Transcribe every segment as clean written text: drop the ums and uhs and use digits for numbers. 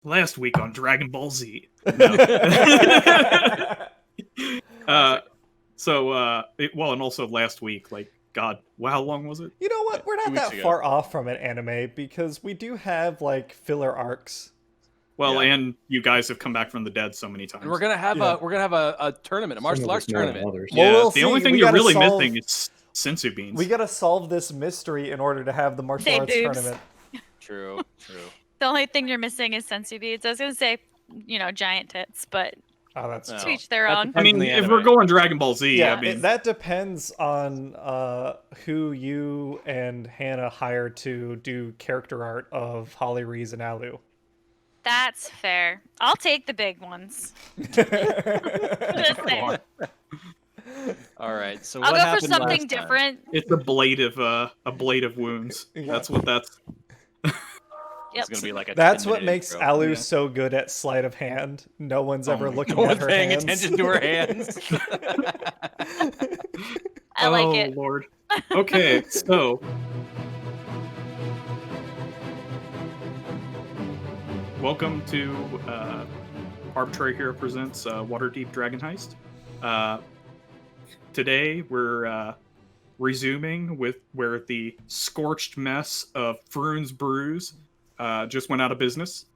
Last week on Dragon Ball Z. No. And also last week, like, God, how long was it? You know what? We're not that far off from an anime because we do have like filler arcs. Well, and you guys have come back from the dead so many times. And we're gonna have a tournament, a martial arts tournament. Yeah, well, the only thing you're really missing is sensu beans. We gotta solve this mystery in order to have the martial arts tournament. True. The only thing you're missing is sensu beads. I was gonna say, giant tits, but that's to each their own. I mean, if we're going Dragon Ball Z, I mean, that depends on who you and Hannah hired to do character art of Hollyries and Alu. That's fair. I'll take the big ones. All right, so I'll what go for something different. It's a blade of wounds. Yeah. That's what that's. It's gonna be like that's what makes Alu so good at sleight of hand. No one's ever looking at her paying hands. attention to her hands. I like it. Oh Lord. Okay, so welcome to Arbitrary Hero presents Waterdeep Dragonheist. Today we're resuming with where the scorched mess of Frune's Brews just went out of business.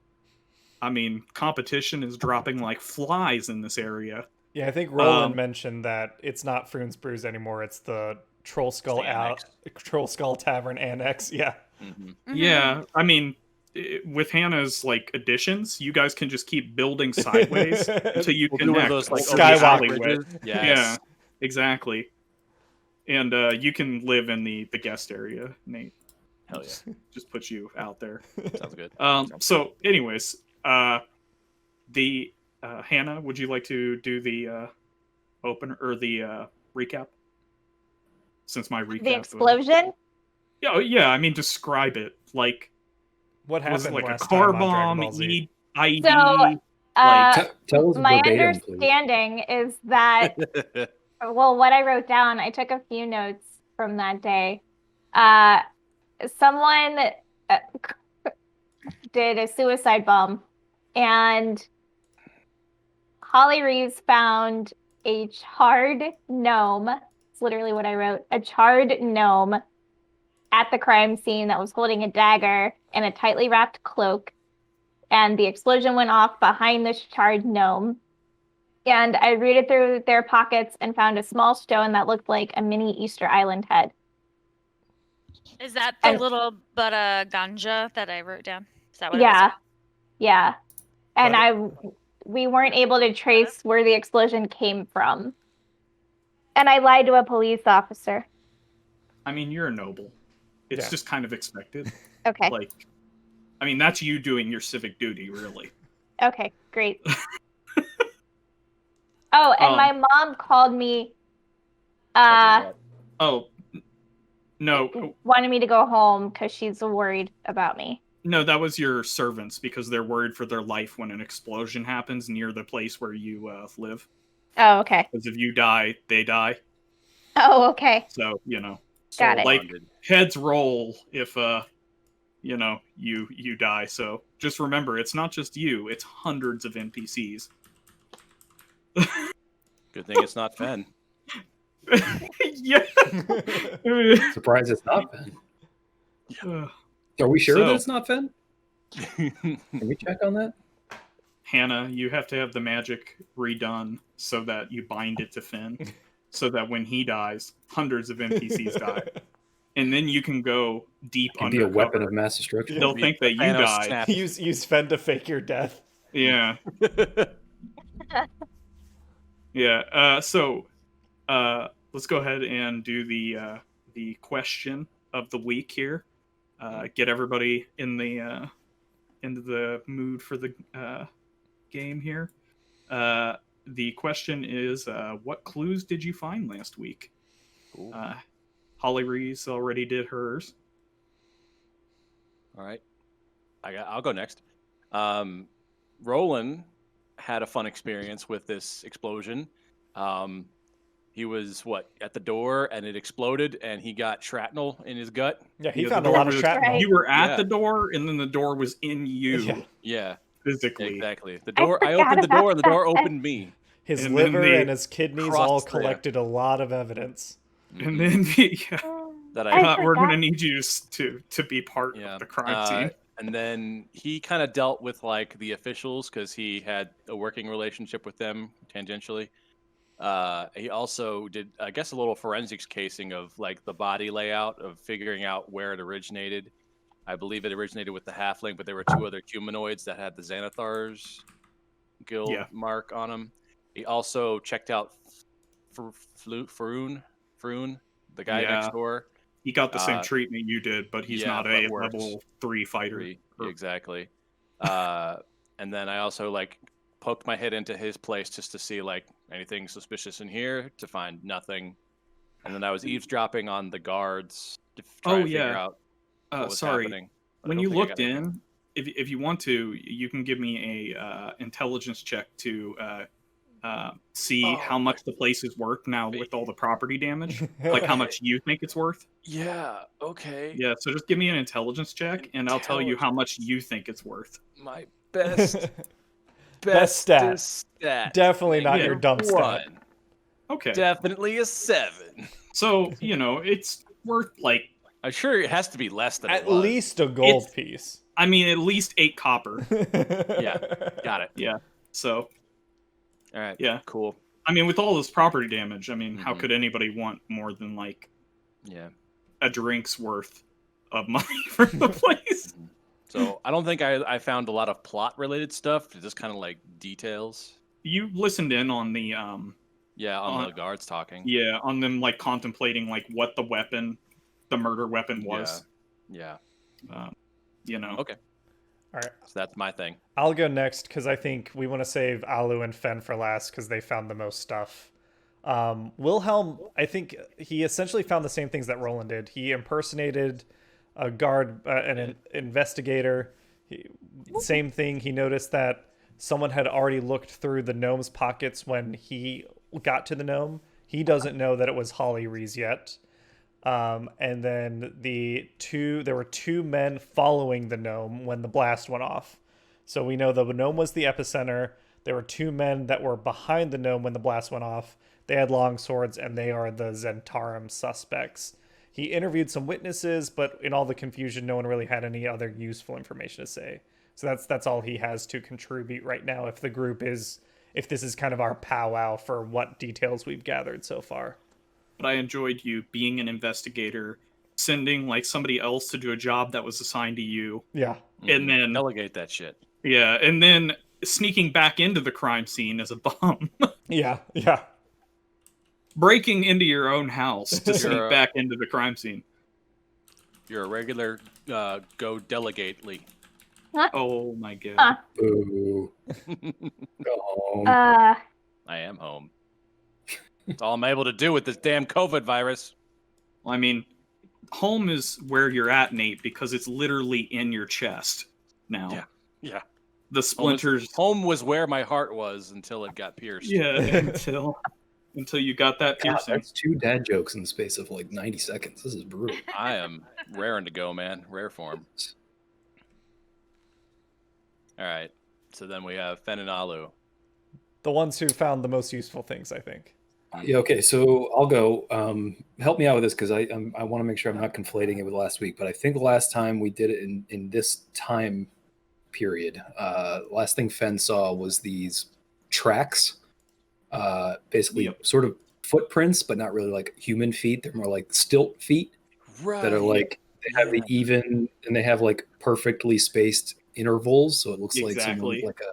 I mean, competition is dropping like flies in this area. Yeah, I think Rolan mentioned that it's not Frune's Brews anymore. It's the Trollskull Tavern Annex. Yeah. Mm-hmm. Yeah, I mean, with Hannah's like additions, you guys can just keep building sideways until you connect. Those, like, skywalk. Yeah, exactly. And you can live in the guest area, Nate. Hell yeah. Just put you out there. Sounds good. So, anyways, Hannah, would you like to do the opener or the recap? Since my recap. The explosion? Yeah. I mean, describe it. Like, what happened? Was it like last a car time bomb? IED? So, tell us my verbatim, understanding is that. Well, what I wrote down, I took a few notes from that day. Someone did a suicide bomb, and Hollyries found a charred gnome. It's literally what I wrote. A charred gnome at the crime scene that was holding a dagger and a tightly wrapped cloak. And the explosion went off behind this charred gnome. And I rooted through their pockets and found a small stone that looked like a mini Easter Island head. Is that the little ganja that I wrote down? Is that what it was? Yeah. And we weren't able to trace where the explosion came from. And I lied to a police officer. I mean, you're a noble. It's just kind of expected. Okay. Like, I mean, that's you doing your civic duty, really. Okay, great. Oh, and my mom called me. No. Wanted me to go home because she's worried about me. No, that was your servants because they're worried for their life when an explosion happens near the place where you live. Oh, okay. Because if you die, they die. Oh, okay. So, Got it. Like, heads roll if, you die. So just remember, it's not just you, it's hundreds of NPCs. Good thing it's not Fen. Yeah. Surprised it's not Fen. Are we sure that it's not Fen? Can we check on that? Hannah, you have to have the magic redone so that you bind it to Finn, so that when he dies, hundreds of NPCs die. And then you can go deep under. Be a weapon of mass destruction. They'll think that you died. Use Fen to fake your death. Yeah. Yeah. So let's go ahead and do the question of the week here. Get everybody in the into the mood for the game here. The question is, what clues did you find last week? Hollyries already did hers. All right, I'll go next. Rolan had a fun experience with this explosion. He was at the door, and it exploded, and he got shrapnel in his gut. Yeah, he found a lot of shrapnel. You were at the door, and then the door was in you. Yeah. physically. Exactly. The door. I forgot opened the door, about and the door that. opened me. His And then liver the- and his kidneys all Crossed there. collected a lot of evidence. And then the That I I we're gonna forgot. need you to be part Yeah. of the crime scene. And then he kind of dealt with like the officials because he had a working relationship with them tangentially. He also did, I guess, a little forensics casing of like the body layout of figuring out where it originated. I believe it originated with the halfling, but there were 2 other humanoids that had the Xanathar's guild Yeah. mark on them. He also checked out Faroon, the guy Yeah. next door. He got the same treatment you did, but he's not but a worse. level 3 fighter. 3, exactly. And then I also like poked my head into his place just to see like anything suspicious in here, to find nothing. And then I was eavesdropping on the guards to try to figure out what was Sorry. happening. But I When don't you think I looked got anything. in, if you want to, you can give me a intelligence check to see how much the place is worth now with all the property damage, like how much you think it's worth. Yeah. Okay. Yeah, so just give me an intelligence check, and I'll tell you how much you think it's worth. My best Best stat. bestest stat. Definitely not Yeah. your dump stat. 1. Okay, Definitely a 7. so it's worth like, I'm sure it has to be less than At it was. least a gold It's- piece. I mean, at least 8 copper. Yeah. Got it. Yeah, so All right. Yeah. Cool. I mean, with all this property damage, I mean, how Mhm. could anybody want more than like Yeah. a drink's worth of money for the place? So I don't think I found a lot of plot related stuff. Just kind of like details. You listened in on the Yeah, on the guards talking. yeah, on them like contemplating like what the murder weapon was. Yeah. Okay. All right. So that's my thing. I'll go next because I think we want to save Alu and Fen for last because they found the most stuff. Wilhelm, I think he essentially found the same things that Roland did. He impersonated a guard, an investigator. Same thing. He noticed that someone had already looked through the gnome's pockets when he got to the gnome. He doesn't know that it was Hollyries yet. And then there were 2 men following the gnome when the blast went off. So we know the gnome was the epicenter. There were 2 men that were behind the gnome when the blast went off. They had long swords, and they are the Zentarum suspects. He interviewed some witnesses, but in all the confusion, no one really had any other useful information to say. So that's all he has to contribute right now. If this is kind of our powwow for what details we've gathered so far. But I enjoyed you being an investigator, sending like somebody else to do a job that was assigned to you. Yeah. And then delegate that shit. Yeah, and then sneaking back into the crime scene as a bum. Yeah. Breaking into your own house to sneak back into the crime scene. You're a regular Godelicately. Oh my god. Boo. Go home. I am home. That's all I'm able to do with this damn COVID virus. I mean, home is where you're at, Nate, because it's literally in your chest now. Yeah. The splinters. Home was where my heart was until it got pierced. Yeah, until you got that God, piercing. that's 2 dad jokes in the space of like 90 seconds. This is brutal. I am raring to go, man. Rare form. All right. So then we have Fen and Alu. The ones who found the most useful things, I think. Yeah, okay, so I'll go. Help me out with this because I want to make sure I'm not conflating it with last week. But I think last time we did it in this time period. Last thing Fen saw was these tracks, basically sort of footprints, but not really like human feet. They're more like stilt feet that are like they have the even and they have like perfectly spaced intervals, so it looks like someone like a.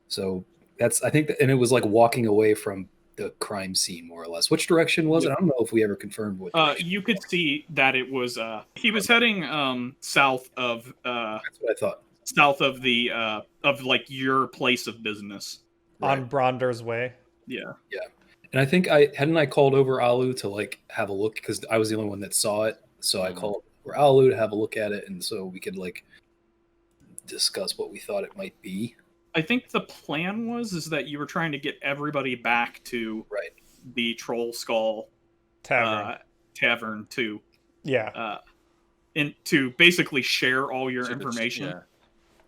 So that's I think, and it was like walking away from the crime scene more or less. Which direction was it? I don't know if we ever confirmed what. You could see that it was. He was heading south of. That's what I thought. South of the of like your place of business. On Bronder's Way. Yeah. And I think I called over Alu to like have a look because I was the only one that saw it. So I called over Alu to have a look at it, and so we could like discuss what we thought it might be. I think the plan is that you were trying to get everybody back to the Trollskull Tavern to and to basically share all your information.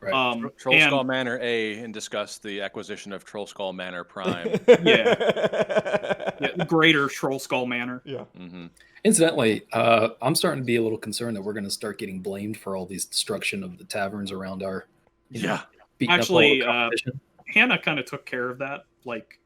Right. Trollskull Manor A and discuss the acquisition of Trollskull Manor Prime. Yeah, greater Trollskull Manor. Yeah. Mm-hmm. Incidentally, I'm starting to be a little concerned that we're going to start getting blamed for all these destruction of the taverns around our. Beating Actually, up all the competition. Hannah kind of took care of that, like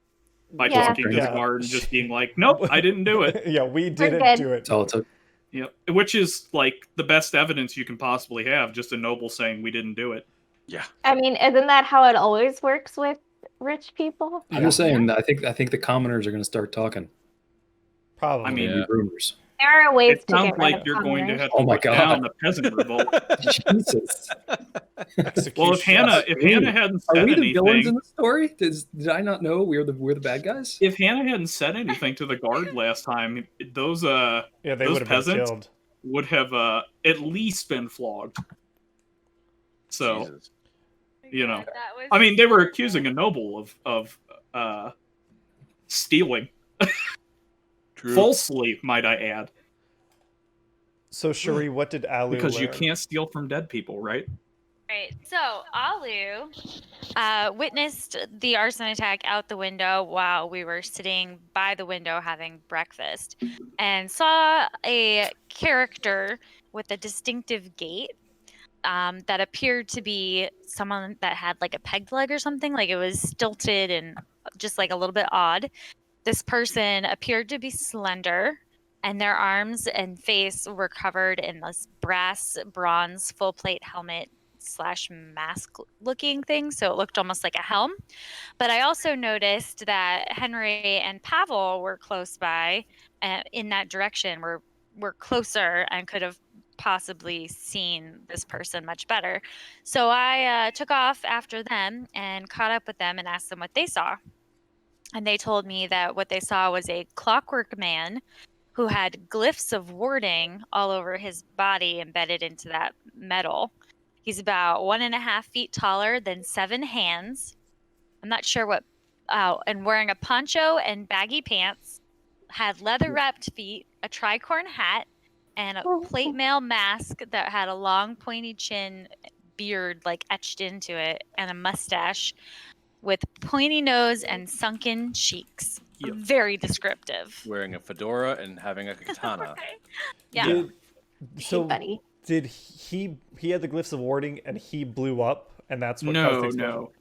by Yeah. talking to the guard and just being like, "Nope, I didn't do it." Yeah, we didn't good. do it. That's all it took. Yep, which is like the best evidence you can possibly have, just a noble saying we didn't do it. Yeah. I mean, isn't that how it always works with rich people? I'm just saying. I think the commoners are going to start talking. Probably. I mean, Yeah. Rumors. There are ways It to sounds get rid like of you're going to commoners. have to Oh my put God. down the peasant revolt. Jesus. Well, if Hannah hadn't Are said we the villains in anything, the story? Did I not know we're the bad guys? if Hannah hadn't said anything to the guard last time, those Yeah, they those would have been peasants killed. would have at least been flogged. So Jesus. you know, That was I mean, they were accusing a noble of stealing True. falsely, might I add, So, Cherie, what did Alu because you learn? can't steal from dead people, right? Right. So Alu witnessed the arson attack out the window while we were sitting by the window having breakfast, and saw a character with a distinctive gait that appeared to be someone that had like a peg leg or something. Like it was stilted and just like a little bit odd. This person appeared to be slender, and their arms and face were covered in this bronze full plate helmet / mask looking thing, so it looked almost like a helm. But I also noticed that Henry and Pavel were close by in that direction, were closer and could have possibly seen this person much better. So I took off after them and caught up with them and asked them what they saw. And they told me that what they saw was a clockwork man who had glyphs of warding all over his body embedded into that metal. He's about 1.5 feet taller than 7 hands. I'm not sure what. Oh, and wearing a poncho and baggy pants, had leather-wrapped feet, a tricorn hat, and a plate mail mask that had a long pointy chin, beard like etched into it, and a mustache with pointy nose and sunken cheeks. Yep. Very descriptive. Wearing a fedora and having a katana. Yeah. So, buddy. did he had the glyphs of warding and he blew up, and that's what caused No, the explosion? no.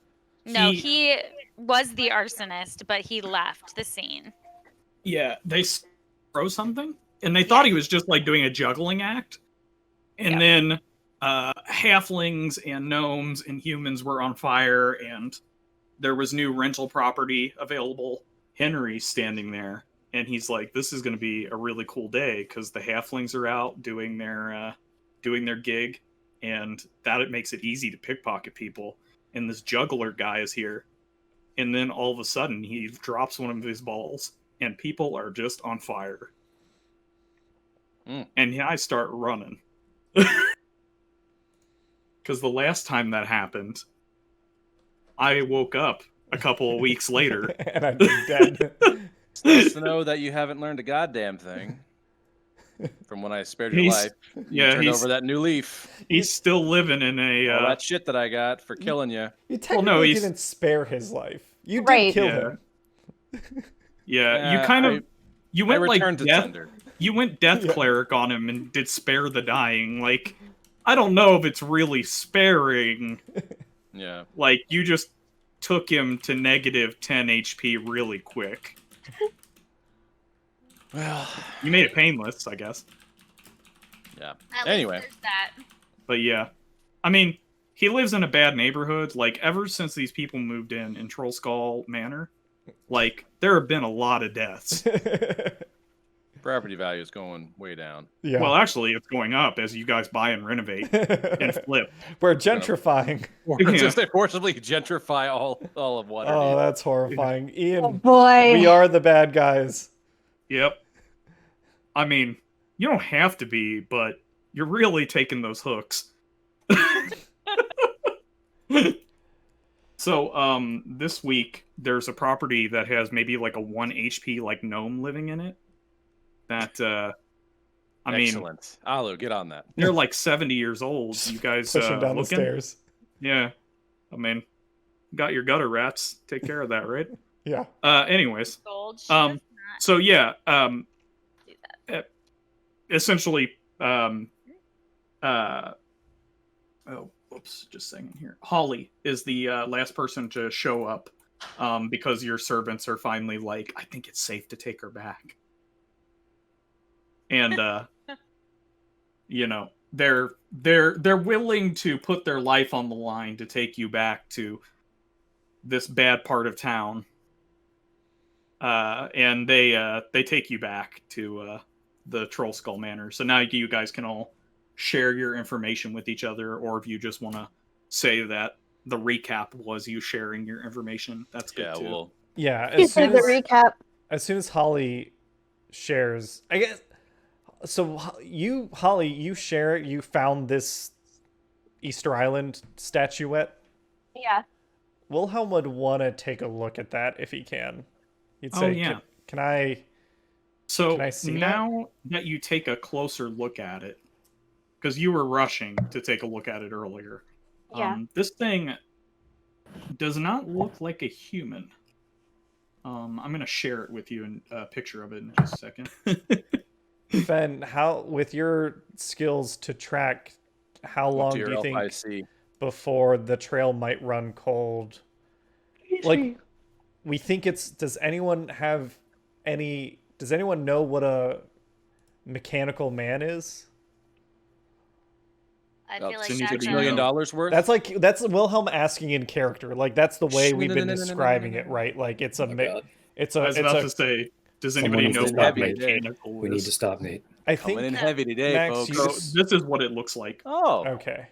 No, he was the arsonist, but he left the scene. Yeah, they throw something, and they thought he was just like doing a juggling act, and then halflings and gnomes and humans were on fire, and there was new rental property available. Henry's standing there, and he's like, "This is going to be a really cool day because the halflings are out doing their gig, and that it makes it easy to pickpocket people. And this juggler guy is here." And then all of a sudden, he drops one of his balls, and people are just on fire. And I start running. Because the last time that happened, I woke up a couple of weeks later. And I'm dead. It's nice to know that you haven't learned a goddamn thing from when I spared your life. You turned over that new leaf. He's still living in a... all that shit that I got for killing you. You technically didn't spare his life. You did kill him. Yeah, you kind of... You went like death, you went death cleric on him and did spare the dying. Like, I don't know if it's really sparing. Yeah. Like, you just took him to negative 10 HP really quick. Well, you made it painless, I guess. Yeah. At anyway. least there's that. But yeah. I mean, he lives in a bad neighborhood. Like, ever since these people moved in Trollskull Manor, like, there have been a lot of deaths. Property value is going way down. Yeah. Well, actually, it's going up as you guys buy and renovate and flip. We're gentrifying. We're just forcibly gentrify all of Waterdeep. Oh, that's horrifying. Ian, Oh boy. we are the bad guys. Yep. I mean, you don't have to be, but you're really taking those hooks. So, this week, there's a property that has maybe like a 1 HP like gnome living in it. That, I mean... Excellent. Alu, get on that. They're like 70 years old. You guys pushing down looking? the stairs. Yeah. I mean, got your gutter rats. Take care of that, right? Yeah. Anyways. Gold. She Um, does not So yeah, do that. essentially, oh, whoops, just a second here. Holly is the last person to show up, because your servants are finally like, I think it's safe to take her back, and you know, they're willing to put their life on the line to take you back to this bad part of town, and they take you back to the Trollskull Manor. So now you guys can all share your information with each other, or if you just want to say that the recap was you sharing your information, that's good Yeah, too. well, Yeah. You said the recap. As soon as Holly shares, I guess. So Holly, you share. You found this Easter Island statuette. Yeah. Wilhelm would want to take a look at that if he can. He'd say, Oh, yeah. Can I? So Can I see now that you take a closer look at it, because you were rushing to take a look at it earlier, Yeah. this thing does not look like a human. I'm gonna share it with you in a picture of it in just a second. Fen, how with your skills to track, how long do you think RFIC. before the trail might run cold? Like, we think it's. Does anyone know what a mechanical man is? I feel like so you that's could $6 $1 million million worth. That's Wilhelm asking in character. Like, that's the way we've been No. describing it, right? Like, it's a Oh my God. it's I a was it's about a. to say, does Someone anybody needs know to what stop me. mechanical We need is? to stop Nate. I Coming think in heavy today, Max, folks. you So just- this is what it looks like. Oh, okay.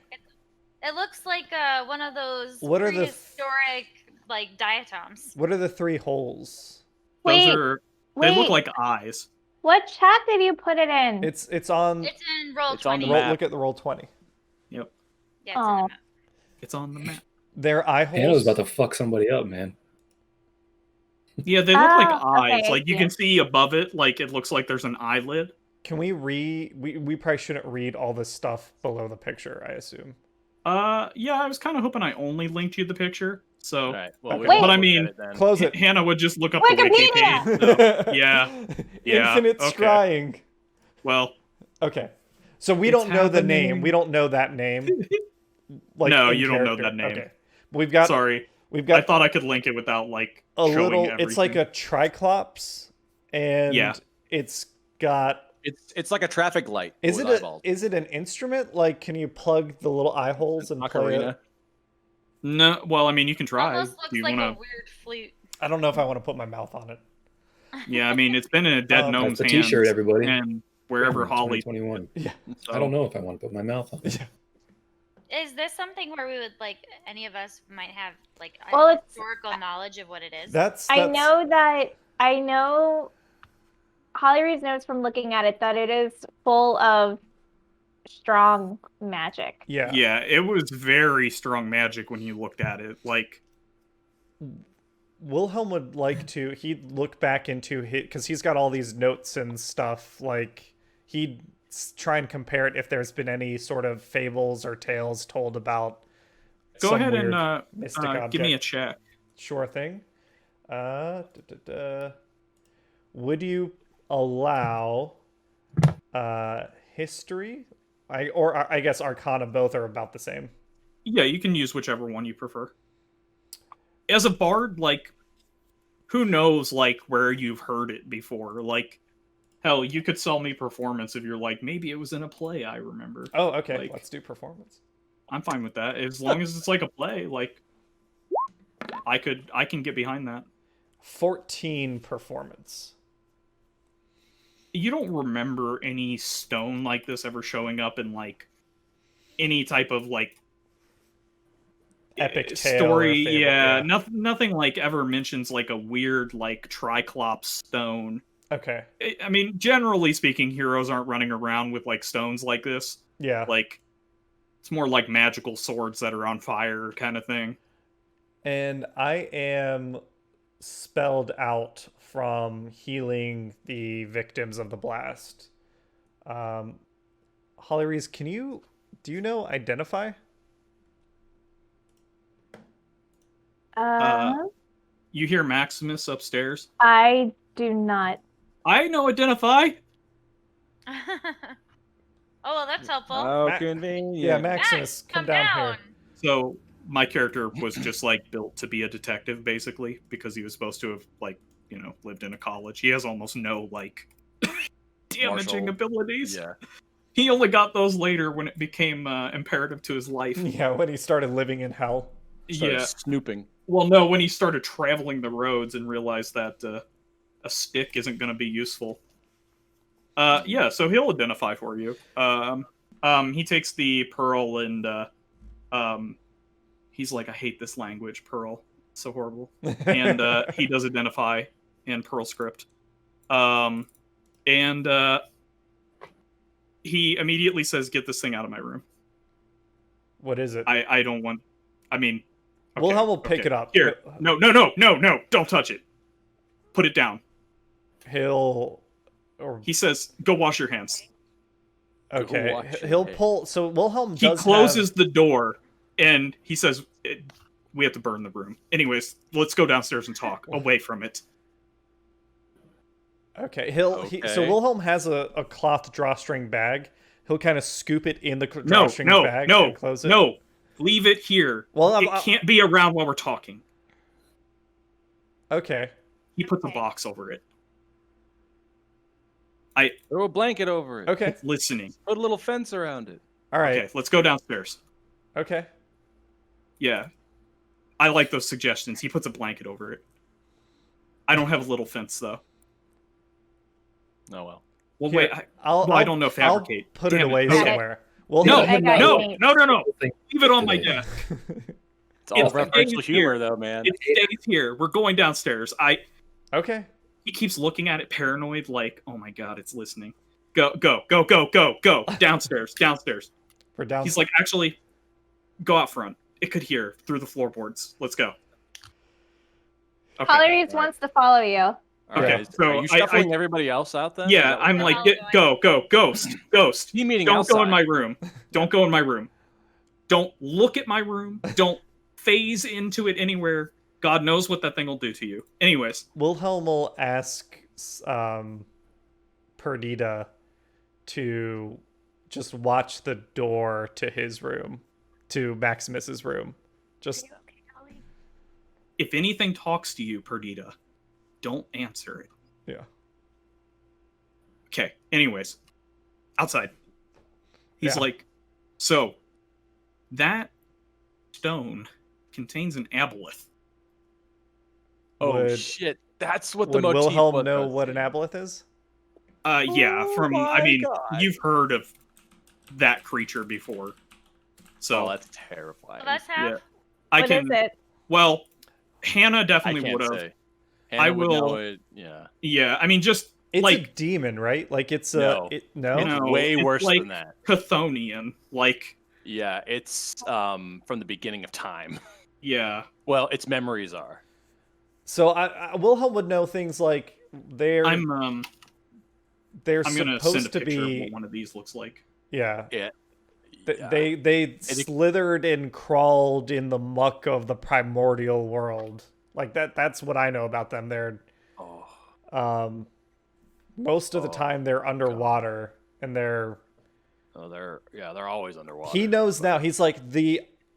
It looks like one of those What are the prehistoric like diatoms. What are the three holes? Those Wait, are wait. they look like eyes. What chat did you put it in? It's on. It's in roll It's on 20. the Roll, map. look at the roll 20. Yep, Yeah, it's in Oh. the map. it's on the map. Their eye holes. Hannah was about to fuck somebody up, man. Yeah, they look like Oh, okay, eyes. I Like you see can it. see above it, like it looks like there's an eyelid. Can we we probably shouldn't read all this stuff below the picture, I assume. Yeah, I was kind of hoping I only linked you the picture. So, all right. Well, we Okay. won't But I look at mean, it then. Close it. Hannah would just look up the wiki Wikipedia! page. So, yeah. Yeah, Infinite okay. scrying. well, Okay. So we It's don't know the name. happening. We don't know that name. Like, No, in you don't know character. that name. Okay. We've got sorry. we've I got thought I could link it without like a showing little everything. it's like a triclops and Yeah. it's got It's like a traffic light. is with it eyeballs. is it an instrument? Like, can you plug the little eye holes and play it? Ocarina. No, well, I mean, you can try. Almost looks Do you like want a weird flute. I don't know if I want to put my mouth on it. to? Yeah, I mean, it's been in a dead That's gnome's the hands, T-shirt, everybody. and wherever Holly. 2021. So, I don't know if I want to put my mouth on it. Is this something where we would like any of us might have like a Well, it's- historical knowledge of what it is? That's I know Hollyries knows from looking at it that it is full of strong magic. yeah. Yeah, it was very strong magic when you looked at it. Like, Wilhelm would like to. He'd look back into his because he's got all these notes and stuff. Like, he'd try and compare it if there's been any sort of fables or tales told about. go some ahead and weird mystic give me a object. check. Sure thing. Would you allow history? I guess Arcana, both are about the same. Yeah, you can use whichever one you prefer. As a bard, like, who knows, like, where you've heard it before? Like, hell, you could sell me performance if you're like, maybe it was in a play I remember. Oh, okay. Like- Let's do performance. I'm fine with that. As long as it's like a play, like, I can get behind that. 14 performance. You don't remember any stone like this ever showing up in, like, any type of, like, Epic tale story. or fable, Yeah, nothing like ever mentions like a weird like triclops stone. Okay. I mean, generally speaking, heroes aren't running around with like stones like this. Yeah. Like, it's more like magical swords that are on fire kind of thing. And I am spelled out from healing the victims of the blast. Hollyries, do you know identify? You hear Maximus upstairs. I do not. I know identify. Oh, well, that's helpful. How Ma- convenient. Yeah, Maximus, Max, come down here. So my character was just like built to be a detective, basically, because he was supposed to have lived in a college. He has almost no like damaging Martial- abilities. Yeah. He only got those later when it became imperative to his life. Yeah, when he started living in hell. Started Yeah. snooping. Well, no, when he started traveling the roads and realized that a stick isn't going to be useful. Yeah, so he'll identify for you. He takes the pearl and he's like, I hate this language, pearl. It's so horrible. And he does identify in pearl script. And he immediately says, get this thing out of my room. What is it? I don't want... I mean... okay, Wilhelm will pick it up. Here. No, don't touch it. Put it down. He says, go wash your hands. Okay, wash your he'll hands. pull. So Wilhelm He does closes the door and he says, we have to burn the room. Anyways, let's go downstairs and talk away from it. Okay, so Okay. Wilhelm has a cloth drawstring bag. He'll kind of scoop it in the drawstring bag and close it. No, leave it here. Well, it can't be around while we're talking. Okay. He puts a box over it. Throw a blanket over it. Okay. It's listening. Put a little fence around it. All right. Okay, let's go downstairs. Okay. Yeah. I like those suggestions. He puts a blanket over it. I don't have a little fence, though. Oh, well. Well, Here, wait. I'll I don't know fabricate. I'll put it Damn away Okay. somewhere. Well, No, I got no, you. no. Leave it on my Today. desk. It's all It's referential stays humor, here. though, man. It stays here. We're going downstairs. Okay. He keeps looking at it paranoid, like, oh my god, it's listening. Go. Downstairs. We're down. He's like, actually, go out front. It could hear through the floorboards. Let's go. Okay. Hollyries wants to follow you. All right. Okay, so Are you shuffling everybody else out then? Yeah, Is that what I'm we're like, doing? go, ghost. You meeting Don't outside. go in my room. Don't go in my room. Don't look at my room. Don't phase into it anywhere. God knows what that thing will do to you. Anyways, Wilhelm will ask Perdita to just watch the door to his room, to Maximus's room. Just if anything talks to you, Perdita, don't answer it. yeah. Okay. Anyways, outside. He's Yeah. like, so that stone contains an aboleth. Oh, Would- shit. That's what the Would motif Wilhelm was. know what an aboleth is? Yeah, Oh from my I mean, God. you've heard of that creature before. So Oh, that's terrifying. Well, let's have. yeah. I What can is it? well, Hannah I definitely can't would have. say. Hannah I would know will- it. Yeah. Yeah, I mean just It's a like demon, right? Like it's a No. no. You know, Way it's worse like- than that. Chthonian. Like Yeah, it's from the beginning of time. yeah. Well, its memories are. So Wilhelm would know things like they're I'm gonna gonna supposed send a to picture of be what one of these looks like. yeah. Yeah. They slithered and crawled in the muck of the primordial world. Like that's what I know about them. They're Oh, most of the Oh, time they're underwater and they're they're always underwater. he knows now. He's like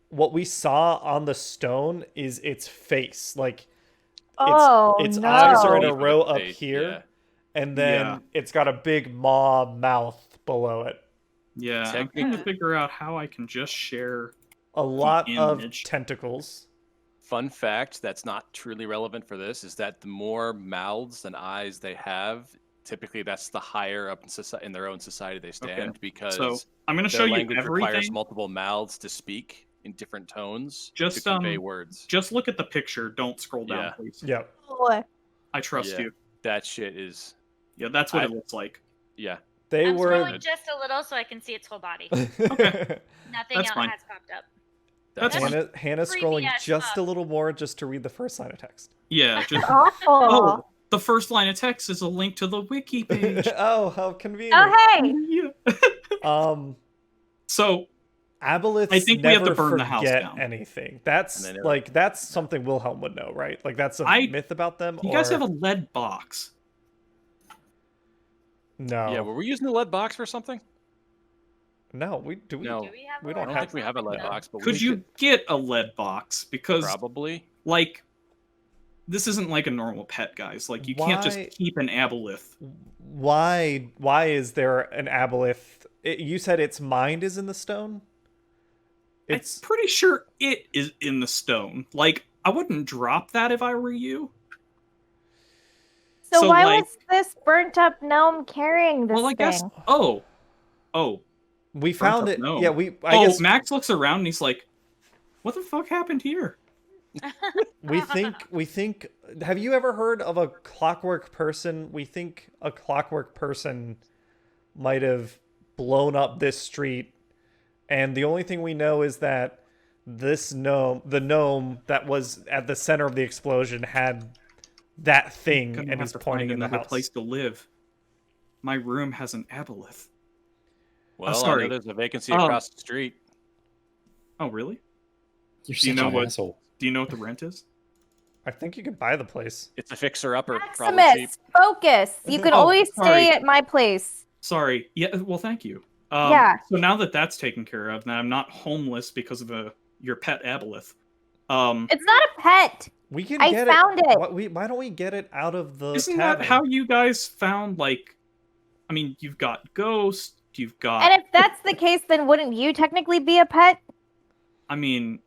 what we saw on the stone is its face. Like its no. eyes are in a Leave it row at up face, here, yeah. and then Yeah. it's got a big maw mouth below it. Yeah, I'm trying to Technically- figure out how I can just share. A lot of image. tentacles. Fun fact that's not truly relevant for this is that the more mouths and eyes they have, typically that's the higher up in their own society they stand because So I'm gonna their show you language requires everything. multiple mouths to speak in different tones Just, to convey um, words. Just look at the picture. Don't scroll down, Yeah. please. Yep. Oh, I trust Yeah. you. That shit is Yeah, that's what I- it looks like. yeah. They I'm were. scrolling just a little so I can see its whole body. Okay. Nothing That's else fine. has popped up. That's fine. Hannah's creepy scrolling as just a fuck. little more just to read the first line of text. Yeah, just awful. oh, the first line of text is a link to the wiki page. Oh, how convenient. Oh, hey. Yeah. Um, So Aboleths I think we have never to burn the house forget down. anything. That's And they like that's something Wilhelm would know, right? Like that's a myth about them. You guys have a lead box. no? Yeah, were we using the lead box for something? No, we do. We, No. Do we have we a don't I don't have- think we have a lead no. box, but Could we you get a lead box? Because probably. like this isn't like a normal pet, guys. Like you can't just Why- keep an aboleth. Why is there an aboleth? You said its mind is in the stone. I'm pretty sure it is in the stone. Like I wouldn't drop that if I were you. So, So, why like- was this burnt up gnome carrying this Well, I thing? guess. Oh, we found up it. gnome. Yeah, I guess Max looks around and he's like, "What the fuck happened here?" we think. Have you ever heard of a clockwork person? We think a clockwork person might have blown up this street, and the only thing we know is that this gnome, the gnome that was at the center of the explosion, had that thing, Gonna and have he's to pointing find in the another house. place to live. My room has an aboleth. Well, I sorry. know there's a vacancy Um, across the street. Oh, really? You're Do you such know an what- asshole. Do you know what the rent is? I think you could buy the place. It's a fixer-upper, probably cheap. Maximus, focus. You can Oh, always sorry. stay at my place. Sorry. Yeah. Well, thank you. Yeah. So now that that's taken care of, now I'm not homeless because of your pet aboleth. It's not a pet. We can I get found it. Why don't we get it out of the Isn't tavern? that how you guys found, like, I mean, you've got Ghost, you've got, And if that's the case, then wouldn't you technically be a pet? I mean,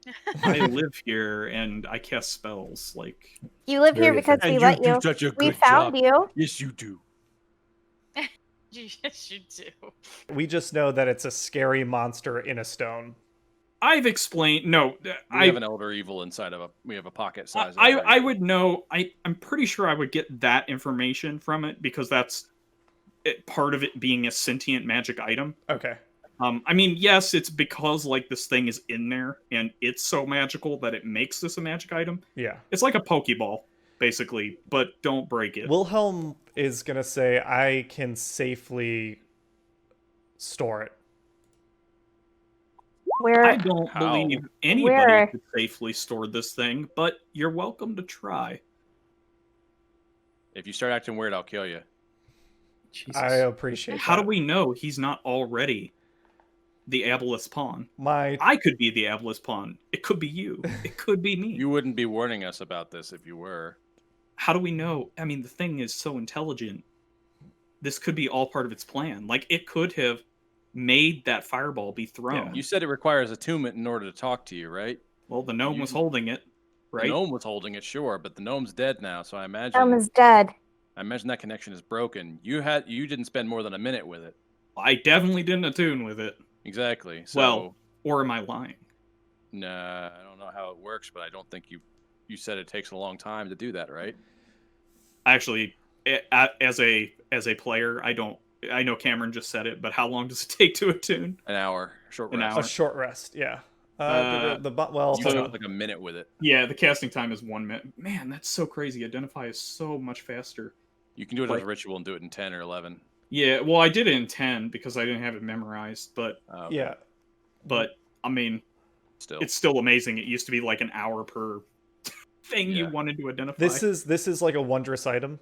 I live here and I cast spells, like, You live here Very because we let you. such a We found you. Yes, you do. Yes, you do. We just know that it's a scary monster in a stone. I've explained, no, We I, have an elder evil inside of we have a pocket size. I would know, I'm pretty sure I would get that information from it because that's part of it being a sentient magic item. Okay. I mean, yes, it's because like this thing is in there and it's so magical that it makes this a magic item. Yeah. It's like a Pokeball, basically, but don't break it. Wilhelm is gonna say I can safely store it. Where? I don't How? believe anybody Where? could safely store this thing, but you're welcome to try. If you start acting weird, I'll kill you. Jesus. I appreciate How that. do we know he's not already the aboleth pawn? My I could be the aboleth pawn. It could be you. It could be me. You wouldn't be warning us about this if you were. How do we know? I mean, the thing is so intelligent. This could be all part of its plan. Like, it could have made that fireball be thrown. You said it requires attunement in order to talk to you, right? Well, the gnome was holding it, The right? gnome was holding it, sure, but the gnome's dead now, so I imagine Elm is dead. that connection is broken. You didn't spend more than a minute with it. I definitely didn't attune with it. Exactly. So Well, or am I lying? nah, I don't know how it works, but I don't think you said it takes a long time to do that, right? Actually, as a player, I don't. I know Cameron just said it, but how long does it take to attune? An hour, short An rest. hour. a short rest, yeah. Uh, Well, You so- spent like a minute with it. Yeah, the casting time is 1 minute. Man, that's so crazy. Identify is so much faster. You can do it as Like- a ritual and do it in 10 or 11. Yeah, well, I did it in 10 because I didn't have it memorized, but Okay. yeah. I mean, Still. it's still amazing. It used to be like an hour per thing you Yeah. wanted to identify. This is like a wondrous item.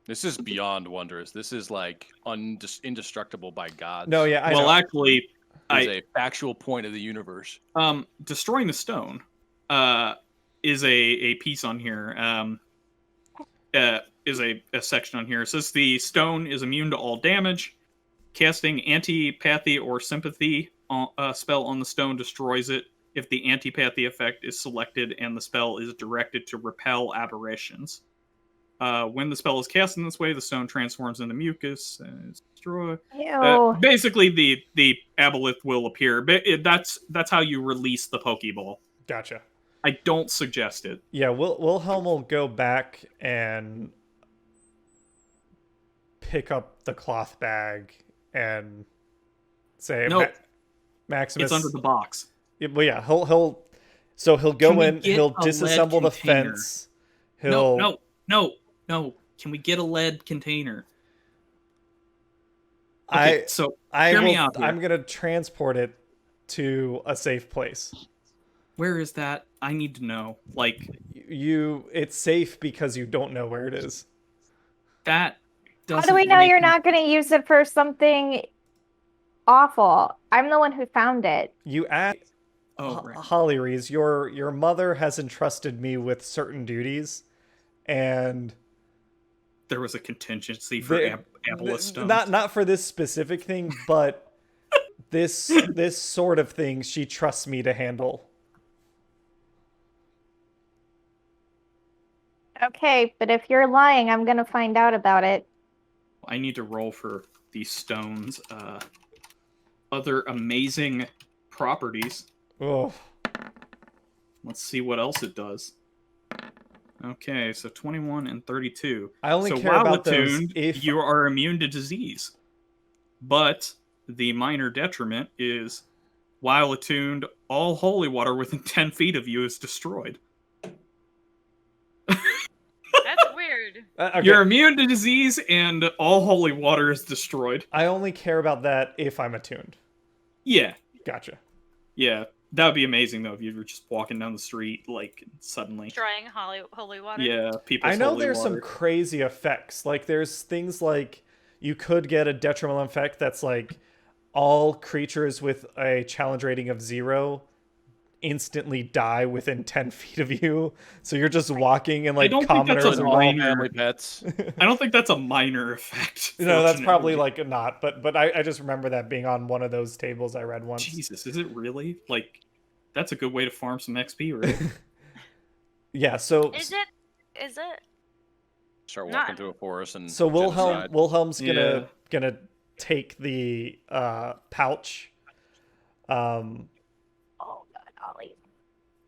This is beyond wondrous. This is like indestructible by gods. No, yeah, I well, know. actually, It's a factual point of the universe. destroying the stone is a piece on here. Is a section on here. It says the stone is immune to all damage. Casting antipathy or sympathy spell on the stone destroys it if the antipathy effect is selected and the spell is directed to repel aberrations. When the spell is cast in this way, the stone transforms into mucus and is destroyed. Ew. Basically, the aboleth will appear. But that's how you release the Pokeball. Gotcha. I don't suggest it. Yeah, Wilhelm will go back and pick up the cloth bag and say, No. Maximus. It's under the box. Yeah, well, yeah, he'll go Can we in, get he'll a lead disassemble the container? fence. He'll No. Can we get a lead container? Okay, I so I hear me will, out here. I'm gonna transport it to a safe place. Where is that? I need to know. Like, It's safe because you don't know where it is. that How doesn't do we know make you're me- not going to use it for something awful? I'm the one who found it. You ask Oh, right. Hollyries, your mother has entrusted me with certain duties, and There was a contingency for Aboleth stones. not for this specific thing, but this sort of thing she trusts me to handle. Okay, but if you're lying, I'm going to find out about it. I need to roll for these stones. Other amazing properties. Oh, Let's see what else it does. Okay, so 21 and 32. I only so care while about those attuned, if you are immune to disease. But the minor detriment is, while attuned, all holy water within 10 feet of you is destroyed. That's weird. okay. You're immune to disease, and all holy water is destroyed. I only care about that if I'm attuned. Yeah, Gotcha. yeah. That would be amazing, though, if you were just walking down the street, like, suddenly. Destroying holy water. Yeah, people's I know holy there's water. some crazy effects. Like there's things like you could get a detrimental effect that's like all creatures with a challenge rating of 0 instantly die within 10 feet of you. So you're just walking and like don't think that's commoners a are all minor- family pets. I don't think that's a minor effect. No, that's probably fortunately. like not, but I just remember that being on one of those tables I read once. Jesus, is it really? Like, that's a good way to farm some XP, right? Yeah, so Is it? Start Not- walking through a forest and so genocide. Wilhelm's Yeah. gonna take the pouch. Oh, God, Ollie.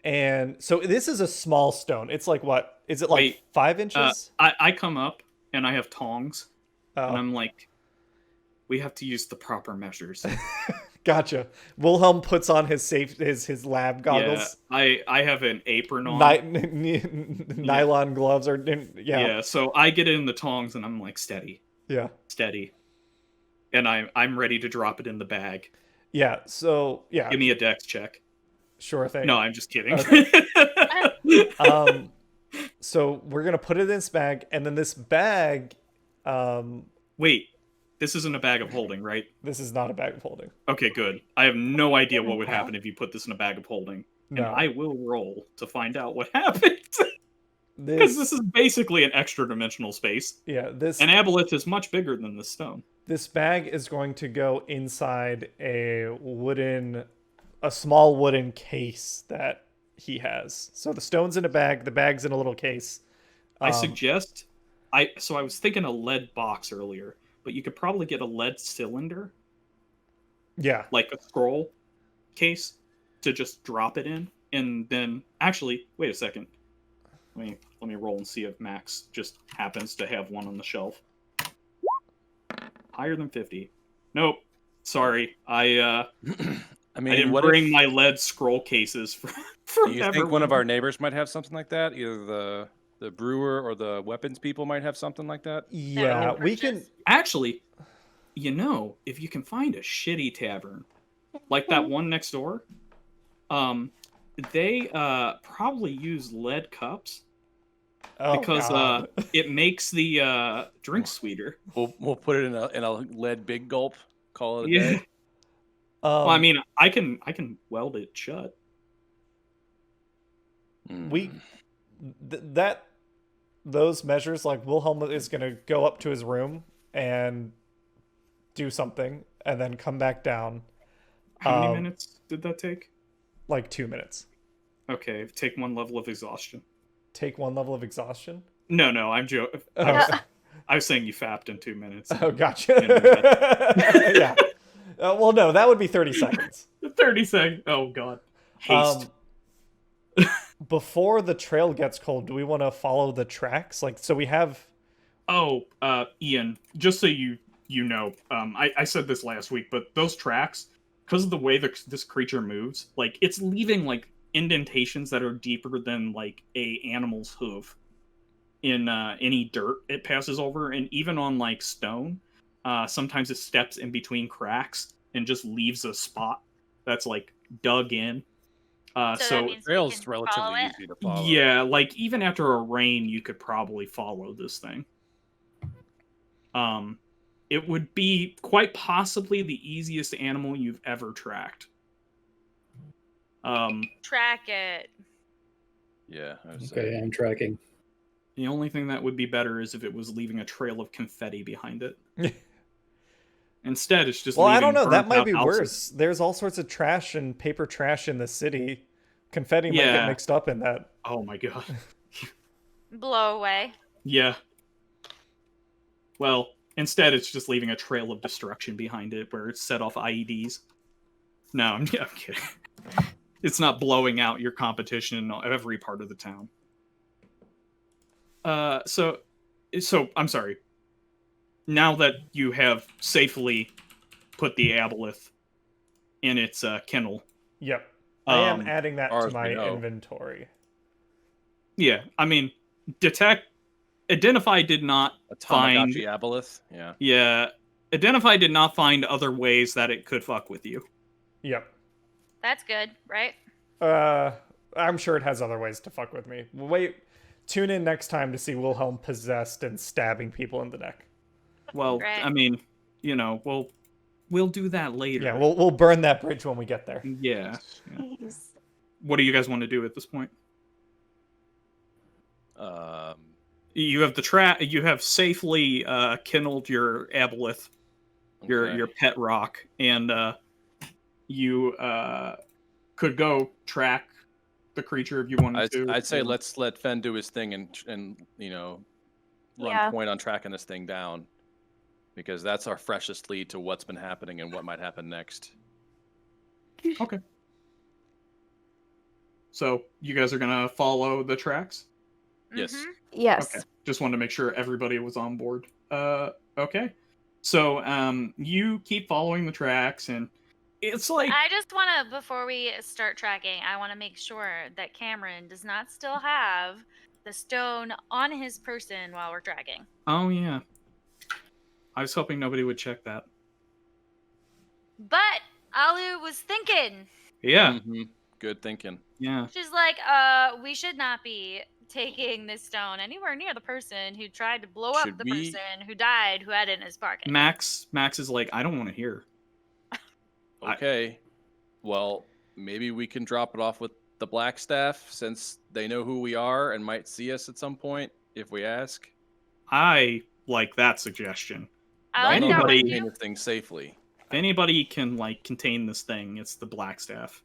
And so this is a small stone. It's like what? Is it like Wait, 5 inches? I come up, and I have tongs, and Oh, I'm like, we have to use the proper measures. gotcha. Wilhelm puts on his lab goggles, Yeah, I have an apron on. nylon gloves, or Yeah, so I get in the tongs, and I'm like, steady. And I'm ready to drop it in the bag. yeah. So yeah, Give me a dex check. sure thing. No, I'm just kidding. So we're gonna put it in this bag, and then this bag, Wait, this isn't a bag of holding, right? this is not a bag of holding. Okay, good. I have no idea what would happen if you put this in a bag of holding. No, And I will roll to find out what happened. Because this is basically an extra dimensional space. yeah, this And Aboleth is much bigger than this stone. this bag is going to go inside a small wooden case that he has. So the stone's in a bag, the bag's in a little case. I suggest I was thinking a lead box earlier, but you could probably get a lead cylinder, Yeah. like a scroll case, to just drop it in, and then actually, wait a second. Let me roll and see if Max just happens to have one on the shelf. Higher than 50. Nope. Sorry. I mean, didn't what bring if, my lead scroll cases from do you think Everwind. one of our neighbors might have something like that? Either the brewer or the weapons people might have something like that. Yeah, we can Actually, if you can find a shitty tavern, like that one next door, they probably use lead cups because God. it makes the drink sweeter. We'll put it in a lead big gulp. Call it a Yeah. day. Well, I mean, I can weld it shut. we those measures, like Wilhelm is gonna go up to his room and do something and then come back down. How many minutes did that take? Like 2 minutes. Okay, take 1 level of exhaustion. Take 1 level of exhaustion. No, I'm joking. Oh, I was saying you fapped in 2 minutes. oh gotcha. Yeah. Well, no, that would be 30 seconds. 30 seconds. Oh god. Haste. Before the trail gets cold, do we want to follow the tracks? Like, so we have. Ian, just so you know, I said this last week, but those tracks, because of the way this creature moves, like it's leaving like indentations that are deeper than like a animal's hoof in any dirt it passes over, and even on like stone. Sometimes it steps in between cracks and just leaves a spot that's like dug in. So that So means we Trail's can follow relatively it? easy to follow. yeah, like even after a rain, you could probably follow this thing. It would be quite possibly the easiest animal you've ever tracked. Track it. Yeah. I would Okay, say. I'm tracking. The only thing that would be better is if it was leaving a trail of confetti behind it. Instead, it's just Well, I leaving don't know. That might burnt-out be houses. worse. There's all sorts of trash and paper trash in the city. Confetti might Yeah. get mixed up in that. Oh my god. Blow away. Yeah. Well, instead, it's just leaving a trail of destruction behind it where it's set off IEDs. No, I'm kidding. It's not blowing out your competition in every part of the town. So I'm sorry. Now that you have safely put the aboleth in its kennel. Yep. I am adding that far to as we my know. inventory. Yeah, I mean, Identify did not A find. Tamagotchi aboleth. Yeah. Yeah, Identify did not find other ways that it could fuck with you. Yep. That's good, right? I'm sure it has other ways to fuck with me. Wait, tune in next time to see Wilhelm possessed and stabbing people in the neck. Well, Right. I mean, we'll do that later. Yeah, we'll burn that bridge when we get there. Yeah. Jeez. What do you guys want to do at this point? You have you have safely kenneled your aboleth, your pet rock, and you could go track the creature if you wanted to. I'd say let's let Fen do his thing and run Yeah. point on tracking this thing down, because that's our freshest lead to what's been happening and what might happen next. Okay. So you guys are gonna follow the tracks? Yes. Mhm. Yes. Okay. Just wanted to make sure everybody was on board. Okay. So you keep following the tracks, and it's like I just want to, before we start tracking, I want to make sure that Cameron does not still have the stone on his person while we're tracking. oh yeah. I was hoping nobody would check that. But Alu was thinking. Yeah. Mhm. Good thinking. Yeah. She's like, we should not be taking this stone anywhere near the person who tried to blow up Should the we- person who died, who had it in his pocket. Max is like, I don't want to hear. Okay. Well, maybe we can drop it off with the Black Staff, since they know who we are and might see us at some point if we ask. I like that suggestion. I like They'll that know how to Anybody- one contain too. this thing safely. If anybody can like contain this thing, it's the Blackstaff.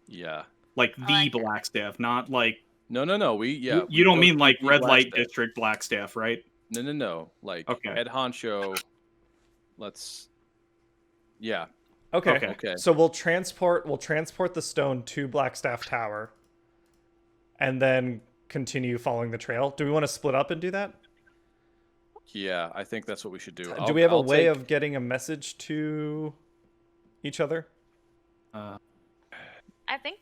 Yeah. Like I the like it. Blackstaff, not like No. you we don't go mean to like the Red Light Blackstaff. District Blackstaff, right? No. Like Okay. head honcho. Let's. Yeah. Okay. Okay. So we'll transport the stone to Blackstaff Tower, and then continue following the trail. Do we want to split up and do that? Yeah, I think that's what we should do. Do we have a I'll way take- of getting a message to each other? I think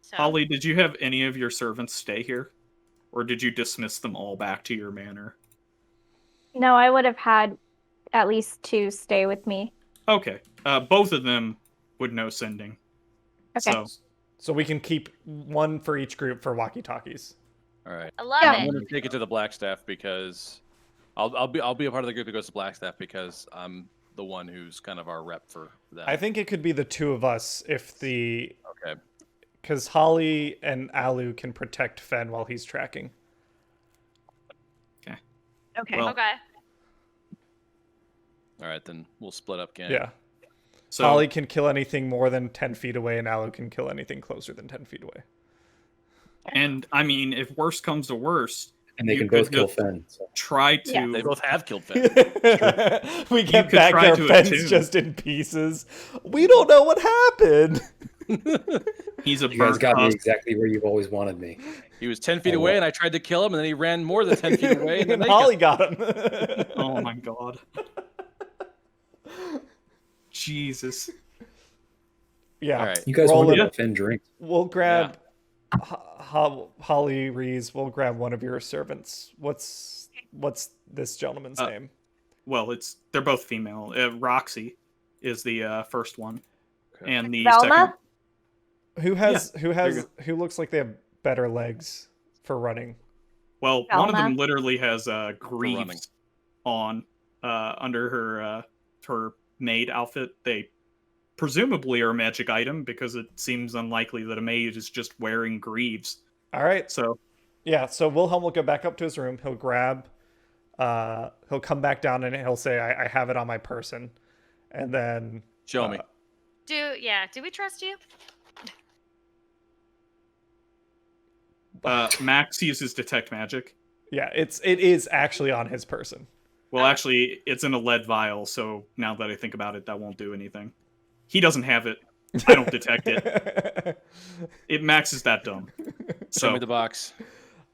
so. Holly, did you have any of your servants stay here? Or did you dismiss them all back to your manor? No, I would have had at least 2 stay with me. Okay. Both of them would know sending. Okay. So So we can keep one for each group for walkie-talkies. All right. I love Yeah. I'm it. gonna take it to the Black Staff because I'll be a part of the group that goes to Black Staff because I'm the one who's kind of our rep for them. I think it could be the 2 of us Okay. because Holly and Alu can protect Fen while he's tracking. Okay. Well, Okay. All right, then we'll split up, gang. Yeah. so Holly can kill anything more than 10 feet away, and Alu can kill anything closer than 10 feet away. and I mean, if worst comes to worst, And they You can could both kill just- Fen. So. try to Yeah. They both have killed Fen. We get could back try there, to Fen's attune. just in pieces. We don't know what happened. he's a You guys burnt got me husk. exactly where you've always wanted me. He was 10 feet Oh, away, wow. and I tried to kill him, and then he ran more than 10 feet away, and then And they Holly got him. Oh my god. Jesus. Yeah. All right. You guys Roll wonder it. what Fen drinks. We'll grab Hollyries. We'll grab one of your servants. What's this gentleman's name? Well, they're both female. Roxy is the first one, Okay. and the Velma? second. Who you who looks like they have better legs for running? Well, one of them Velma. literally has running. greaves on under her maid outfit. They presumably are a magic item because it seems unlikely that a maid is just wearing greaves. All right. So Yeah, so Wilhelm will go back up to his room. He'll grab, he'll come back down and he'll say, I have it on my person. And then. Show me. Do we trust you? Max uses detect magic. Yeah, it is actually on his person. Well, actually, it's in a lead vial, so now that I think about it, that won't do anything. He doesn't have it. I don't detect it. Max is that dumb. Show So me the box.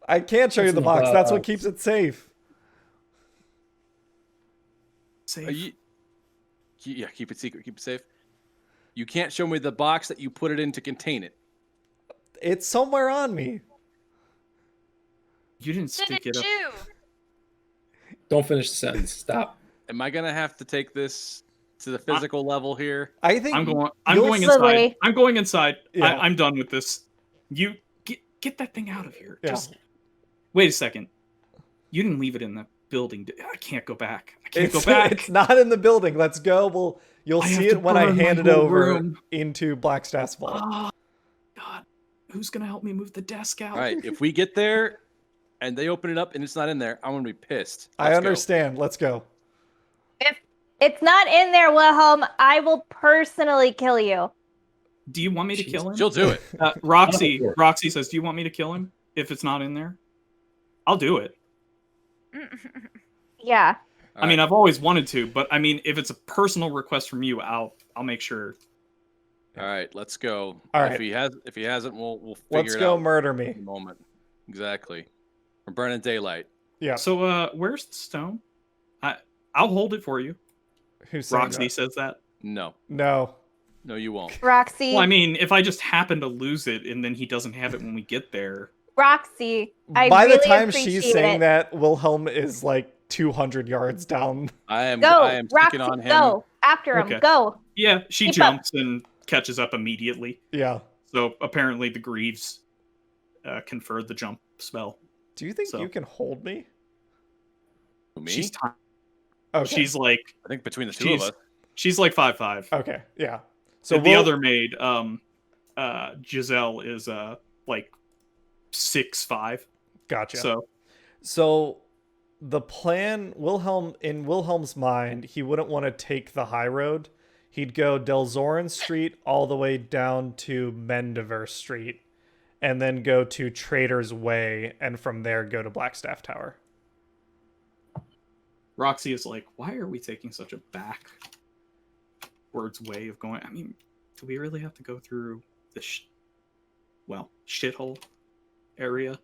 I can't show you What's the in the box. That's what box? keeps it safe. safe. Yeah, keep it secret. Keep it safe. You can't show me the box that you put it in to contain it. It's somewhere on me. You didn't Send stick it it up. you. Don't finish the sentence. Stop. Am I gonna have to take this to the physical level here? I think I'm going You'll inside. slowly- I'm going inside. Yeah. I'm done with this. You get that thing out of here. Yeah. Just wait a second. You didn't leave it in the building. I can't go back. I can't go back. It's not in the building. Let's go. You'll I see have to it when I burn my hand it whole over room. into Blackstaff's vault. Oh God, who's gonna help me move the desk out? All right, if we get there and they open it up and it's not in there, I'm gonna be pissed. I Let's go. understand. Let's go. If it's not in there, Wilhelm, I will personally kill you. Do you want me to kill him? She'll do it. Roxy. Oh, sure. Roxy says, "Do you want me to kill him if it's not in there?" I'll do it. Yeah. I mean, I've always wanted to, but I mean, if it's a personal request from you, I'll make sure. All right, let's go. All If right. he hasn't, we'll figure Let's it go out murder in a me. moment. Exactly. We're burning daylight. Yeah. So, where's the stone? I'll hold it for you. Who's saying Roxy that? says that. No, No. you won't. Roxy. Well, I mean, if I just happen to lose it and then he doesn't have it when we get there, Roxy. I By really the time she's appreciate saying it. that, Wilhelm is like 200 yards down. I am Go, sticking Roxy, on him. go. After him, Okay. go. yeah, she Keep up. jumps and catches up immediately. Yeah. So apparently the Greaves conferred the jump spell. Do you think So- you can hold me? Me? She's tiny. Okay. She's like I think between the two of us. she's like 5'5". Okay. Yeah. So The other maid, Giselle, is like 6'5". Gotcha. So the plan, in Wilhelm's mind, he wouldn't want to take the high road. He'd go Delzorin Street all the way down to Mendiver Street, and then go to Trader's Way, and from there go to Blackstaff Tower. Roxy is like, why are we taking such a backwards way of going? I mean, do we really have to go through the shithole area?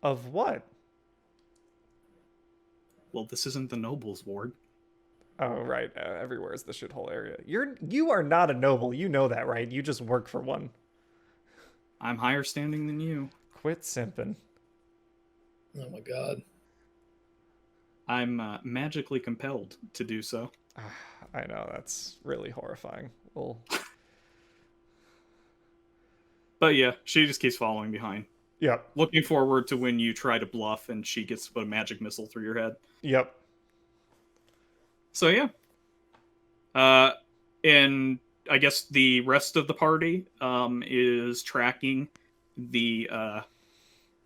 Of what? Well, this isn't the nobles' ward. Oh, right. Everywhere is the shithole area. You are not a noble. You know that, right? You just work for one. I'm higher standing than you. Quit simping. Oh my god. I'm magically compelled to do so. I know, that's really horrifying. Well, But yeah, she just keeps following behind. yep. Looking forward to when you try to bluff and she gets to put a magic missile through your head. Yep. So yeah. And I guess the rest of the party is tracking the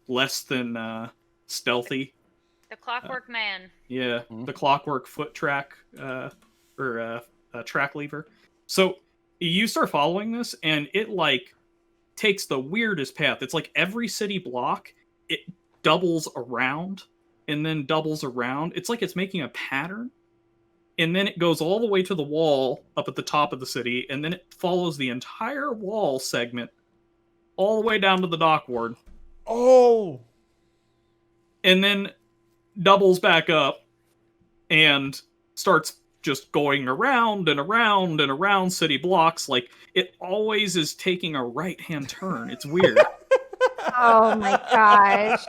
less than stealthy. The Clockwork Man. Yeah, Mhm. the clockwork foot track track lever. So you start following this, and it like takes the weirdest path. It's like every city block, it doubles around and then doubles around. It's like it's making a pattern, and then it goes all the way to the wall up at the top of the city, and then it follows the entire wall segment all the way down to the dock ward, Oh! and then doubles back up and starts just going around and around and around city blocks. Like it always is taking a right hand turn. It's weird. Oh my gosh.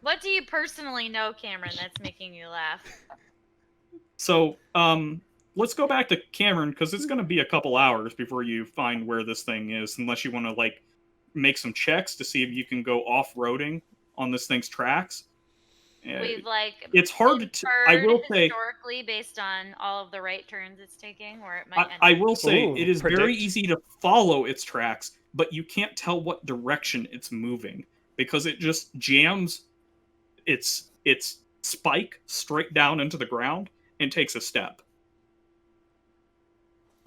What do you personally know, Cameron, that's making you laugh? So let's go back to Cameron, because it's going to be a couple hours before you find where this thing is, unless you want to like make some checks to see if you can go off-roading on this thing's tracks. We've like it's hard to. I will say historically based on all of the right turns it's taking, where it might. I will say Ooh, it is predict. very easy to follow its tracks, but you can't tell what direction it's moving because it just jams its spike straight down into the ground and takes a step.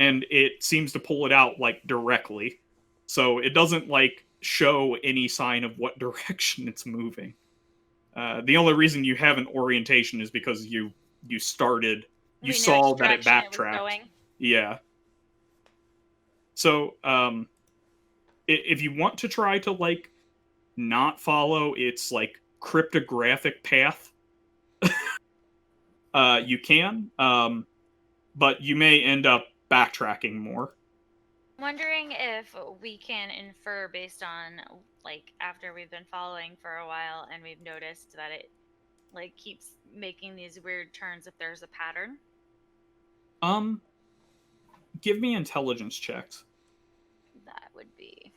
And it seems to pull it out like directly. So it doesn't like show any sign of what direction it's moving. The only reason you have an orientation is because you started, you saw that it backtracked. Yeah. So if you want to try to like not follow its like cryptographic path, you can, but you may end up backtracking more. Wondering if we can infer based on like after we've been following for a while and we've noticed that it like keeps making these weird turns, if there's a pattern. Give me intelligence checks. That would be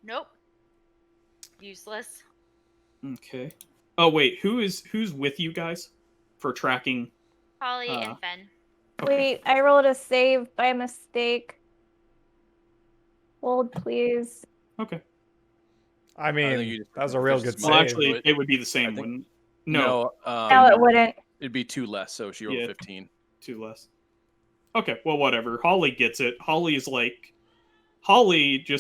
nope. Useless. Okay. Oh wait, who's with you guys for tracking? Holly and Fen. Okay. Wait, I rolled a save by mistake. Hold, please. Okay. I mean, that was a real good Well, save. actually, it would be the same, wouldn't? No, No, it wouldn't. It'd be 2 less, so she rolled Yeah. 15. 2 less. Okay, well, whatever. Holly gets it. Holly just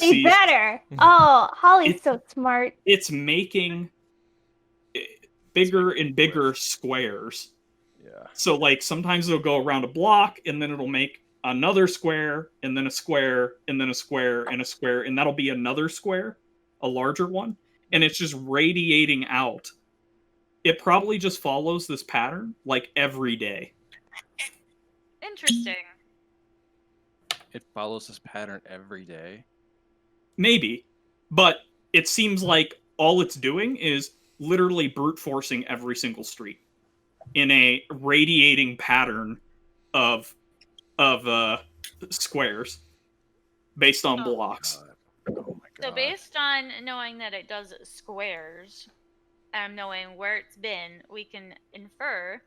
He's sees better. Oh, Holly's It's- so smart. it's making bigger and bigger squares. Yeah. So, like, sometimes it'll go around a block, and then it'll make another square, and then a square, and then a square, and a square, and that'll be another square, a larger one, and it's just radiating out. It probably just follows this pattern, like, every day. Interesting. It follows this pattern every day. Maybe, but it seems like all it's doing is literally brute forcing every single street in a radiating pattern of squares based on blocks. Oh my god. So based on knowing that it does squares and knowing where it's been, we can infer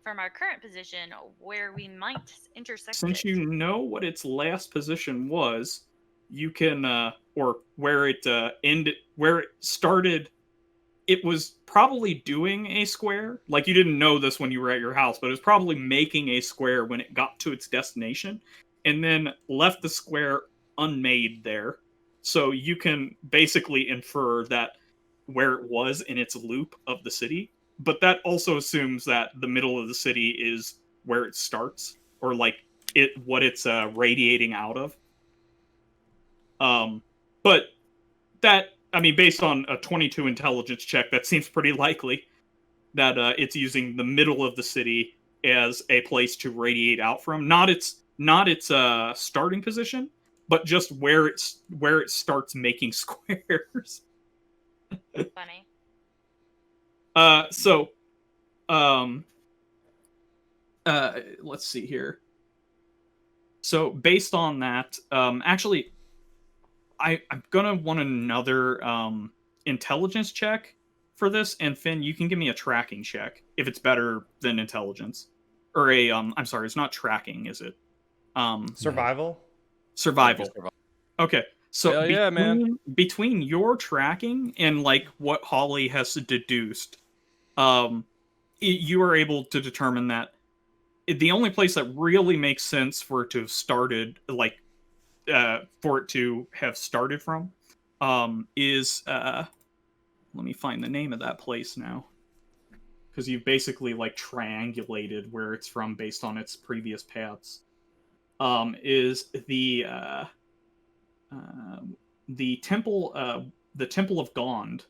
from our current position where we might intersect Since it. you know what its last position was, you can or where it ended, where it started. It was probably doing a square. Like, you didn't know this when you were at your house, but it was probably making a square when it got to its destination, and then left the square unmade there. So you can basically infer that where it was in its loop of the city. But that also assumes that the middle of the city is where it starts, or like what it's radiating out of. But that, I mean, based on a 22 intelligence check, that seems pretty likely that it's using the middle of the city as a place to radiate out from. Not its starting position, but just where it starts making squares. Funny. Let's see here. So based on that, actually, I'm gonna want another intelligence check for this, and Finn, you can give me a tracking check if it's better than intelligence, or a I'm sorry, it's not tracking, is it? Survival? Survival. Okay, so Hell yeah, man. between your tracking and like what Holly has deduced, you are able to determine that the only place that really makes sense for it to have started, like, for it to have started from, is let me find the name of that place now, because you've basically like triangulated where it's from based on its previous paths. Is the temple of Gond.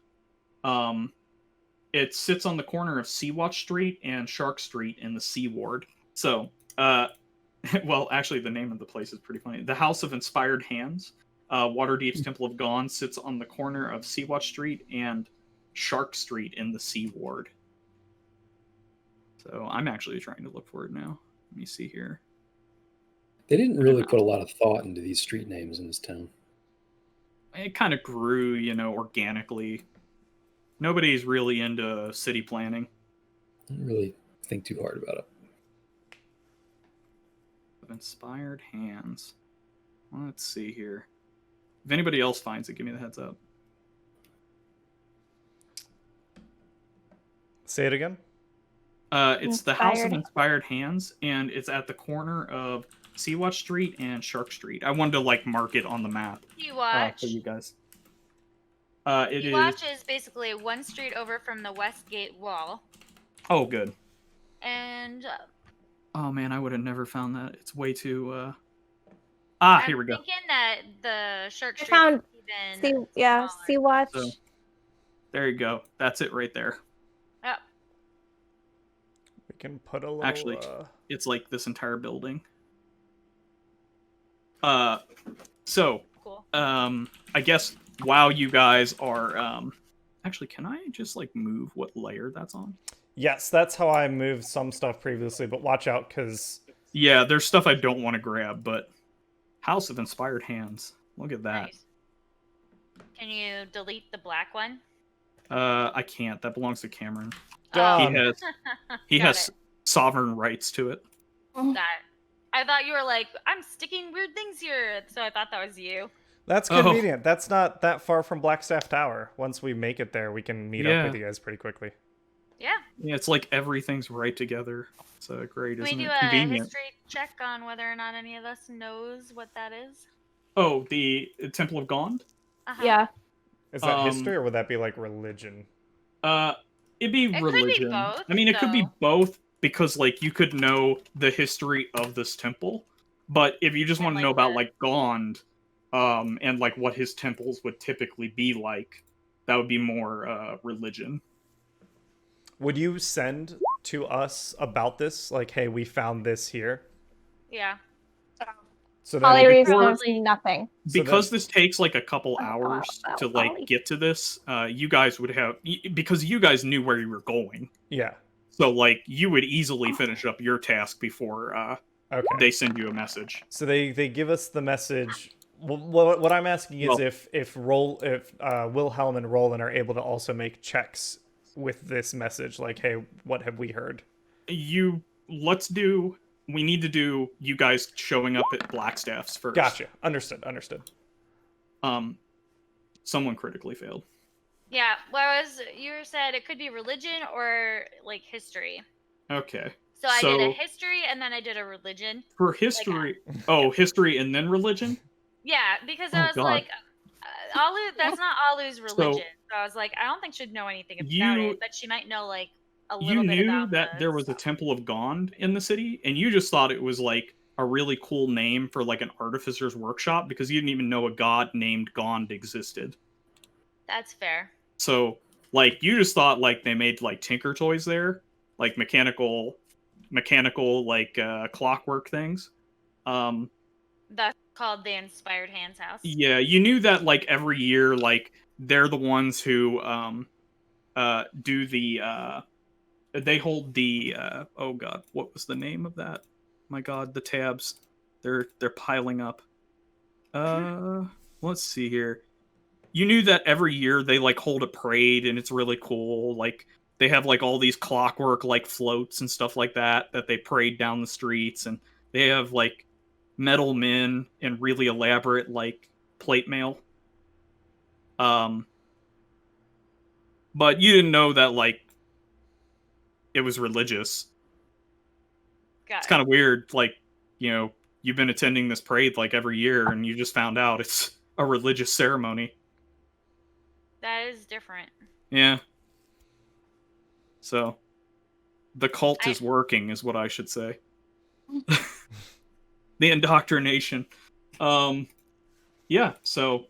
It sits on the corner of Sea-Watch Street and Shark Street in the Sea Ward. So, well, actually, the name of the place is pretty funny. The House of Inspired Hands. Waterdeep's Temple of Gone sits on the corner of Seawatch Street and Shark Street in the Sea Ward. So I'm actually trying to look for it now. Let me see here. They didn't really put a lot of thought into these street names in this town. It kind of grew, organically. Nobody's really into city planning. I didn't really think too hard about it. Inspired hands. Let's see here. If anybody else finds it, give me the heads up. Say it again. It's the House of Inspired Hands, and it's at the corner of Seawatch Street and Shark Street. I wanted to mark it on the map Seawatch. for you guys. Seawatch is basically one street over from the West Gate Wall. Oh, good. And oh man, I would have never found that. It's way too. Here we go. I'm thinking that the Shark Street found is even Seawatch. So, there you go. That's it right there. Yep. We can put a little. Actually, it's like this entire building. So, Cool. I guess while you guys are, actually, can I just move what layer that's on? Yes, that's how I moved some stuff previously, but watch out because. Yeah, there's stuff I don't want to grab, but House of Inspired Hands. Look at that. Nice. Can you delete the black one? I can't. That belongs to Cameron. Done. He Got has it. sovereign rights to it. Got it. I thought you were like, I'm sticking weird things here, so I thought that was you. That's convenient. That's not that far from Blackstaff Tower. Once we make it there, we can meet up with you guys pretty quickly. Yeah. Yeah, it's like everything's right together. It's great, Can isn't we do it? a Convenient. history check on whether or not any of us knows what that is? Oh, the Temple of Gond? Uh-huh. Yeah. Is that history or would that be religion? It'd be It religion. could be both, I mean, it could be though. both because you could know the history of this temple, but if you just want to know about Gond, and what his temples would typically be like, that would be more religion. Would you send to us about this? Hey, we found this here. Yeah. So then Hollyries before- knows nothing. Because this takes a couple Oh, hours wow, to Ollie. get to this, you guys would have, because you guys knew where you were going. Yeah. So you would easily finish up your task before Okay. they send you a message. So they give us the message. What I'm asking is if Wilhelm and Rolan are able to also make checks with this message, hey, what have we heard? We need to do you guys showing up at Blackstaff's first. Gotcha. Understood. Someone critically failed. Yeah. You said it could be religion or history. Okay. So I did a history and then I did a religion. For history, history and then religion? Yeah, because Oh, I was God. like, Alu, that's not Alu's religion. So I was like, I don't think she'd know anything about it, but she might know a little You bit knew about that there was a Temple of Gond in the city, and you just thought it was a really cool name for an artificer's workshop because you didn't even know a god named Gond existed. That's fair. So you just thought they made Tinker toys there, mechanical clockwork things. That's called the Inspired Hands House. Yeah, you knew that every year they're the ones who do the they hold the oh god, what was the name of that? My god, the tabs. They're piling up. Let's see here. You knew that every year they hold a parade and it's really cool. They have like all these clockwork like floats and stuff like that they parade down the streets, and they have like metal men and really elaborate like plate mail. But you didn't know that like it was religious. It's kind of weird, like, you know, you've been attending this parade like every year and you just found out it's a religious ceremony. That is different. Yeah. So, the cult is working, is what I should say. The indoctrination. Yeah, so,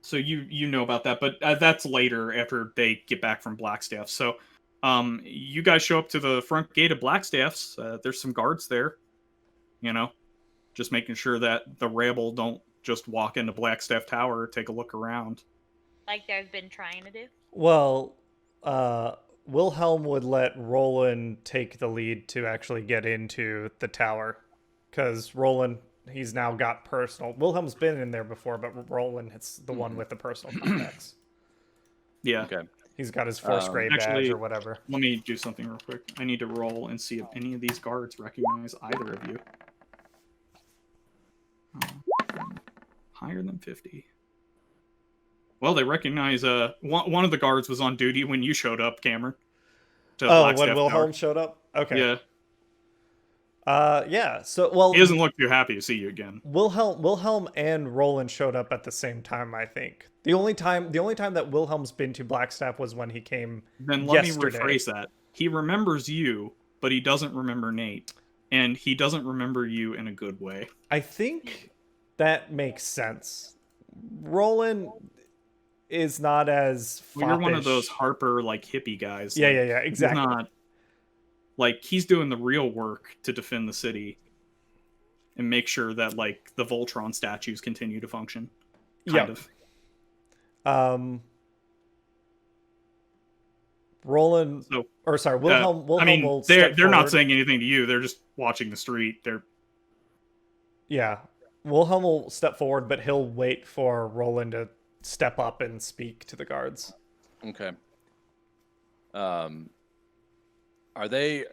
so you know about that, but that's later after they get back from Blackstaff. So, you guys show up to the front gate of Blackstaff's. There's some guards there. you know, just making sure that the rabble don't just walk into Blackstaff Tower, take a look around. Like they've been trying to do. Well, Wilhelm would let Roland take the lead to actually get into the tower, because Roland, he's now got personal. Wilhelm's been in there before, but Roland is the one with the personal contacts. Yeah. Okay. He's got his force grade badge actually, or whatever. Let me do something real quick. I need to roll and see if any of these guards recognize either of you. Higher than 50. Well, they recognize one of the guards was on duty when you showed up, Cameron. To Oh, Blackstaff when Wilhelm Tower. showed up? Okay. Yeah. Yeah. So, well, He doesn't look too happy to see you again. Wilhelm and Roland showed up at the same time, I think. The only time that Wilhelm's been to Blackstaff was when he came Then let yesterday. me rephrase that. He remembers you, but he doesn't remember Nate. And he doesn't remember you in a good way. I think that makes sense. Roland is not as Well, you're one of foppish. those Harper, like, hippie guys. Yeah, like, yeah, exactly. He's not... Like, he's doing the real work to defend the city. And make sure that, like, the Voltron statues continue to function. Kind of. Roland, So, or sorry, Wilhelm. Wilhelm I mean, will they're step not forward. saying anything to you. They're just watching the street. Yeah, Wilhelm will step forward, but he'll wait for Roland to step up and speak to the guards. Okay. Are they,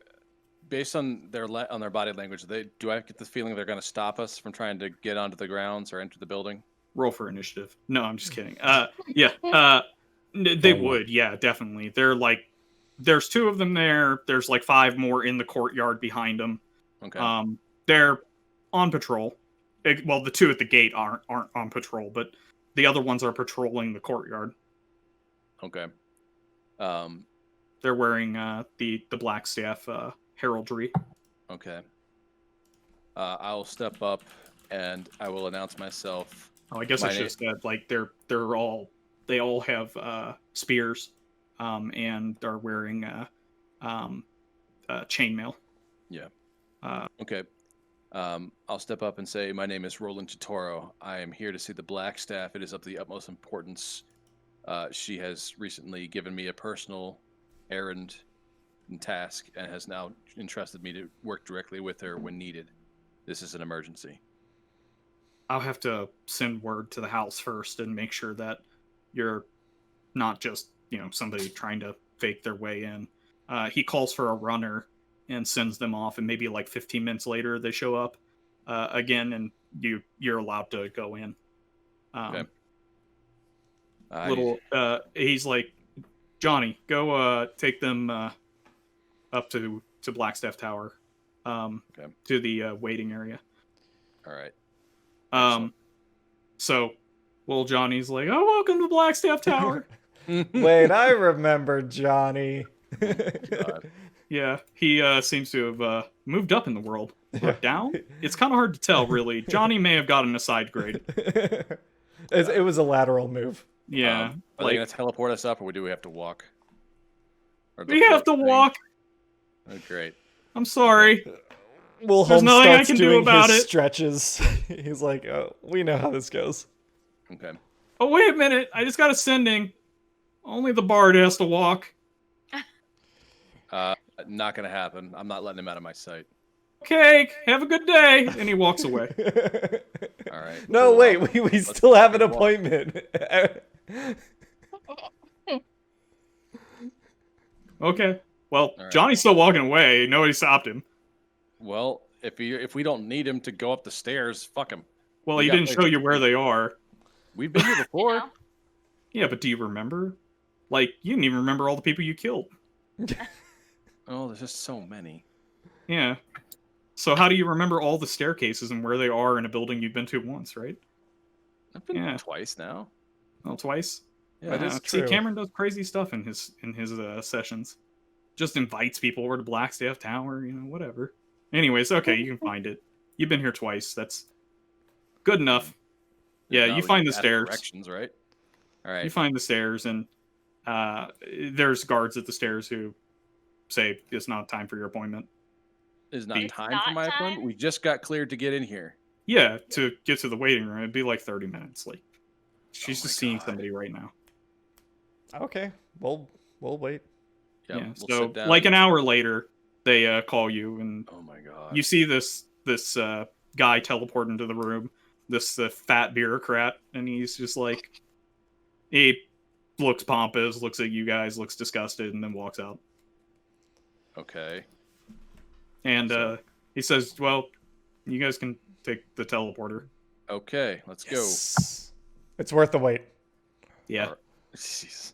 based on their body language? Do I get the feeling they're going to stop us from trying to get onto the grounds or enter the building? Roll for initiative. No, I'm just kidding. They would. Yeah, definitely. They're like, there's 2 of them there. There's like 5 more in the courtyard behind them. Okay. They're on patrol. Well, the 2 at the gate aren't on patrol, but the other ones are patrolling the courtyard. Okay. They're wearing the Blackstaff heraldry. Okay. I'll step up and I will announce myself. Oh, I guess I should have said, like, they all have spears, and are wearing chainmail. Yeah. Okay. I'll step up and say, my name is Roland Totoro. I am here to see the Blackstaff. It is of the utmost importance. She has recently given me a personal errand and task and has now entrusted me to work directly with her when needed. This is an emergency. I'll have to send word to the house first and make sure that you're not just, somebody trying to fake their way in. He calls for a runner and sends them off, and maybe like 15 minutes later they show up again, and you're allowed to go in. Okay. He's like, Johnny, go take them up to Blackstaff Tower, to the waiting area. All right. So, well, Johnny's like, oh, welcome to Blackstaff Tower. Wait, I remember Johnny. God. Yeah, he seems to have moved up in the world. Or down? It's kind of hard to tell, really. Johnny may have gotten a side grade. It was a lateral move. Yeah. Are they going to teleport us up, or do we have to walk? Or We have to walk. Oh, great. I'm sorry. Wilhelm nothing I starts can do doing about his it. stretches. He's like, oh, we know how this goes. Okay. Oh, wait a minute. I just got a sending. Only the bard has to walk. Not going to happen. I'm not letting him out of my sight. Okay, have a good day. And he walks away. All right. No, cool. wait, we still have an appointment. Okay. Well, right. Johnny's still walking away. Nobody stopped him. Well, if we don't need him to go up the stairs, fuck him. Well, We he got didn't show places you to where be. they are. We've been here before. Yeah, but do you remember? Like, you didn't even remember all the people you killed. Oh, there's just so many. Yeah. So how do you remember all the staircases and where they are in a building you've been to once, right? I've been twice now. Oh, twice? Yeah. That is See, true. Cameron does crazy stuff in his sessions. Just invites people over to Blackstaff Tower, whatever. Anyways, okay, you can find it. You've been here twice. That's good enough. Yeah, Now you we find the got stairs. Directions, right? All right. You find the stairs, and there's guards at the stairs who say it's not time for your appointment. Is not Be- time Not for my time? appointment. We just got cleared to get in here. Yeah, to get to the waiting room, it'd be like 30 minutes. Like, she's Oh just my seeing God. somebody right now. Okay, we'll wait. Yeah, Yeah. we'll So, sit down. like an hour later, they call you, and Oh my God. you see this guy teleport into the room. This fat bureaucrat, and he's just like, he looks pompous, looks at you guys, looks disgusted, and then walks out. Okay. And So- he says, "Well, you guys can take the teleporter." Okay, let's go. It's worth the wait. Yeah. All right. Jeez.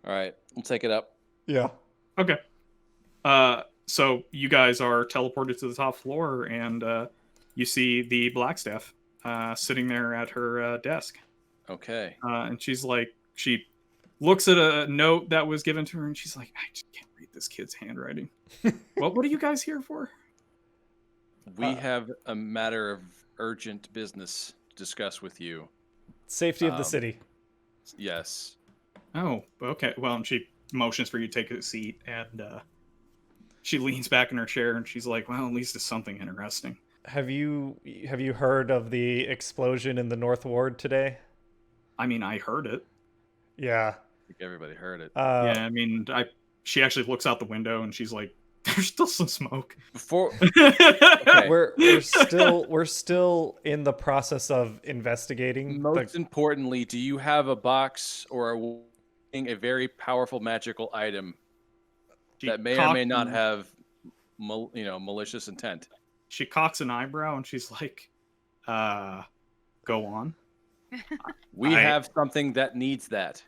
All right, we'll take it up. Yeah. Okay. So you guys are teleported to the top floor, and you see the Blackstaff sitting there at her desk. Okay. And she's like, she looks at a note that was given to her, and she's like, I just can't read this kid's handwriting. What are you guys here for? We have a matter of urgent business to discuss with you. Safety of the city. Yes. Oh, okay. Well, and she motions for you to take a seat, and she leans back in her chair, and she's like, well, at least it's something interesting. Have you heard of the explosion in the North Ward today? I mean, I heard it. Yeah. I think everybody heard it. Yeah, I mean, she actually looks out the window, and she's like, there's still some smoke. Before okay. We're still in the process of investigating. Most importantly, do you have a box or a very powerful magical item that may or may not have malicious intent? She cocks an eyebrow, and she's like, go on. We have something that needs that.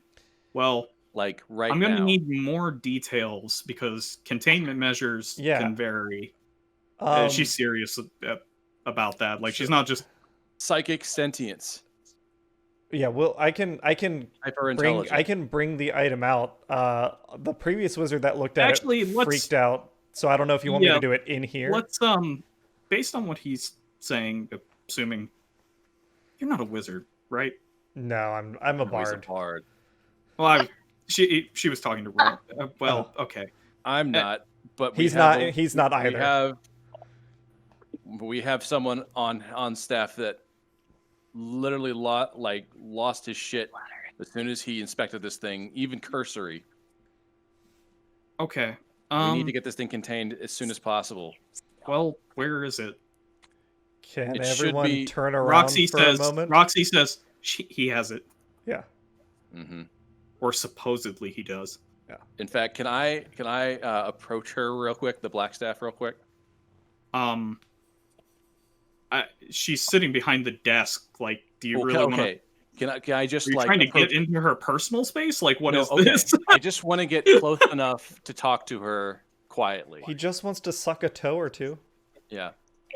Well, like right now. I'm going to need more details because containment measures can vary. She's serious about that. Like, she's not just psychic sentience. Yeah, well, I can bring the item out. The previous wizard that looked at it freaked out, so I don't know if you want me to do it in here. Let's based on what he's saying, assuming you're not a wizard, right? No, I'm a bard. He's a bard. Well, she was talking to Rolan. Okay. I'm not, but he's not either. We have someone on staff that literally lost his shit as soon as he inspected this thing, even cursory. Okay. We need to get this thing contained as soon as possible. Well, where is it? Can everyone turn around a moment? Roxy says he has it. Yeah. Mm-hmm. Or supposedly he does. Yeah. In fact, can I approach her real quick, the Blackstaff, real quick? She's sitting behind the desk. Like, do you really want to? Can I just trying to get into her personal space? Like, what is this? I just want to get close enough to talk to her quietly. He just wants to suck a toe or two. Yeah.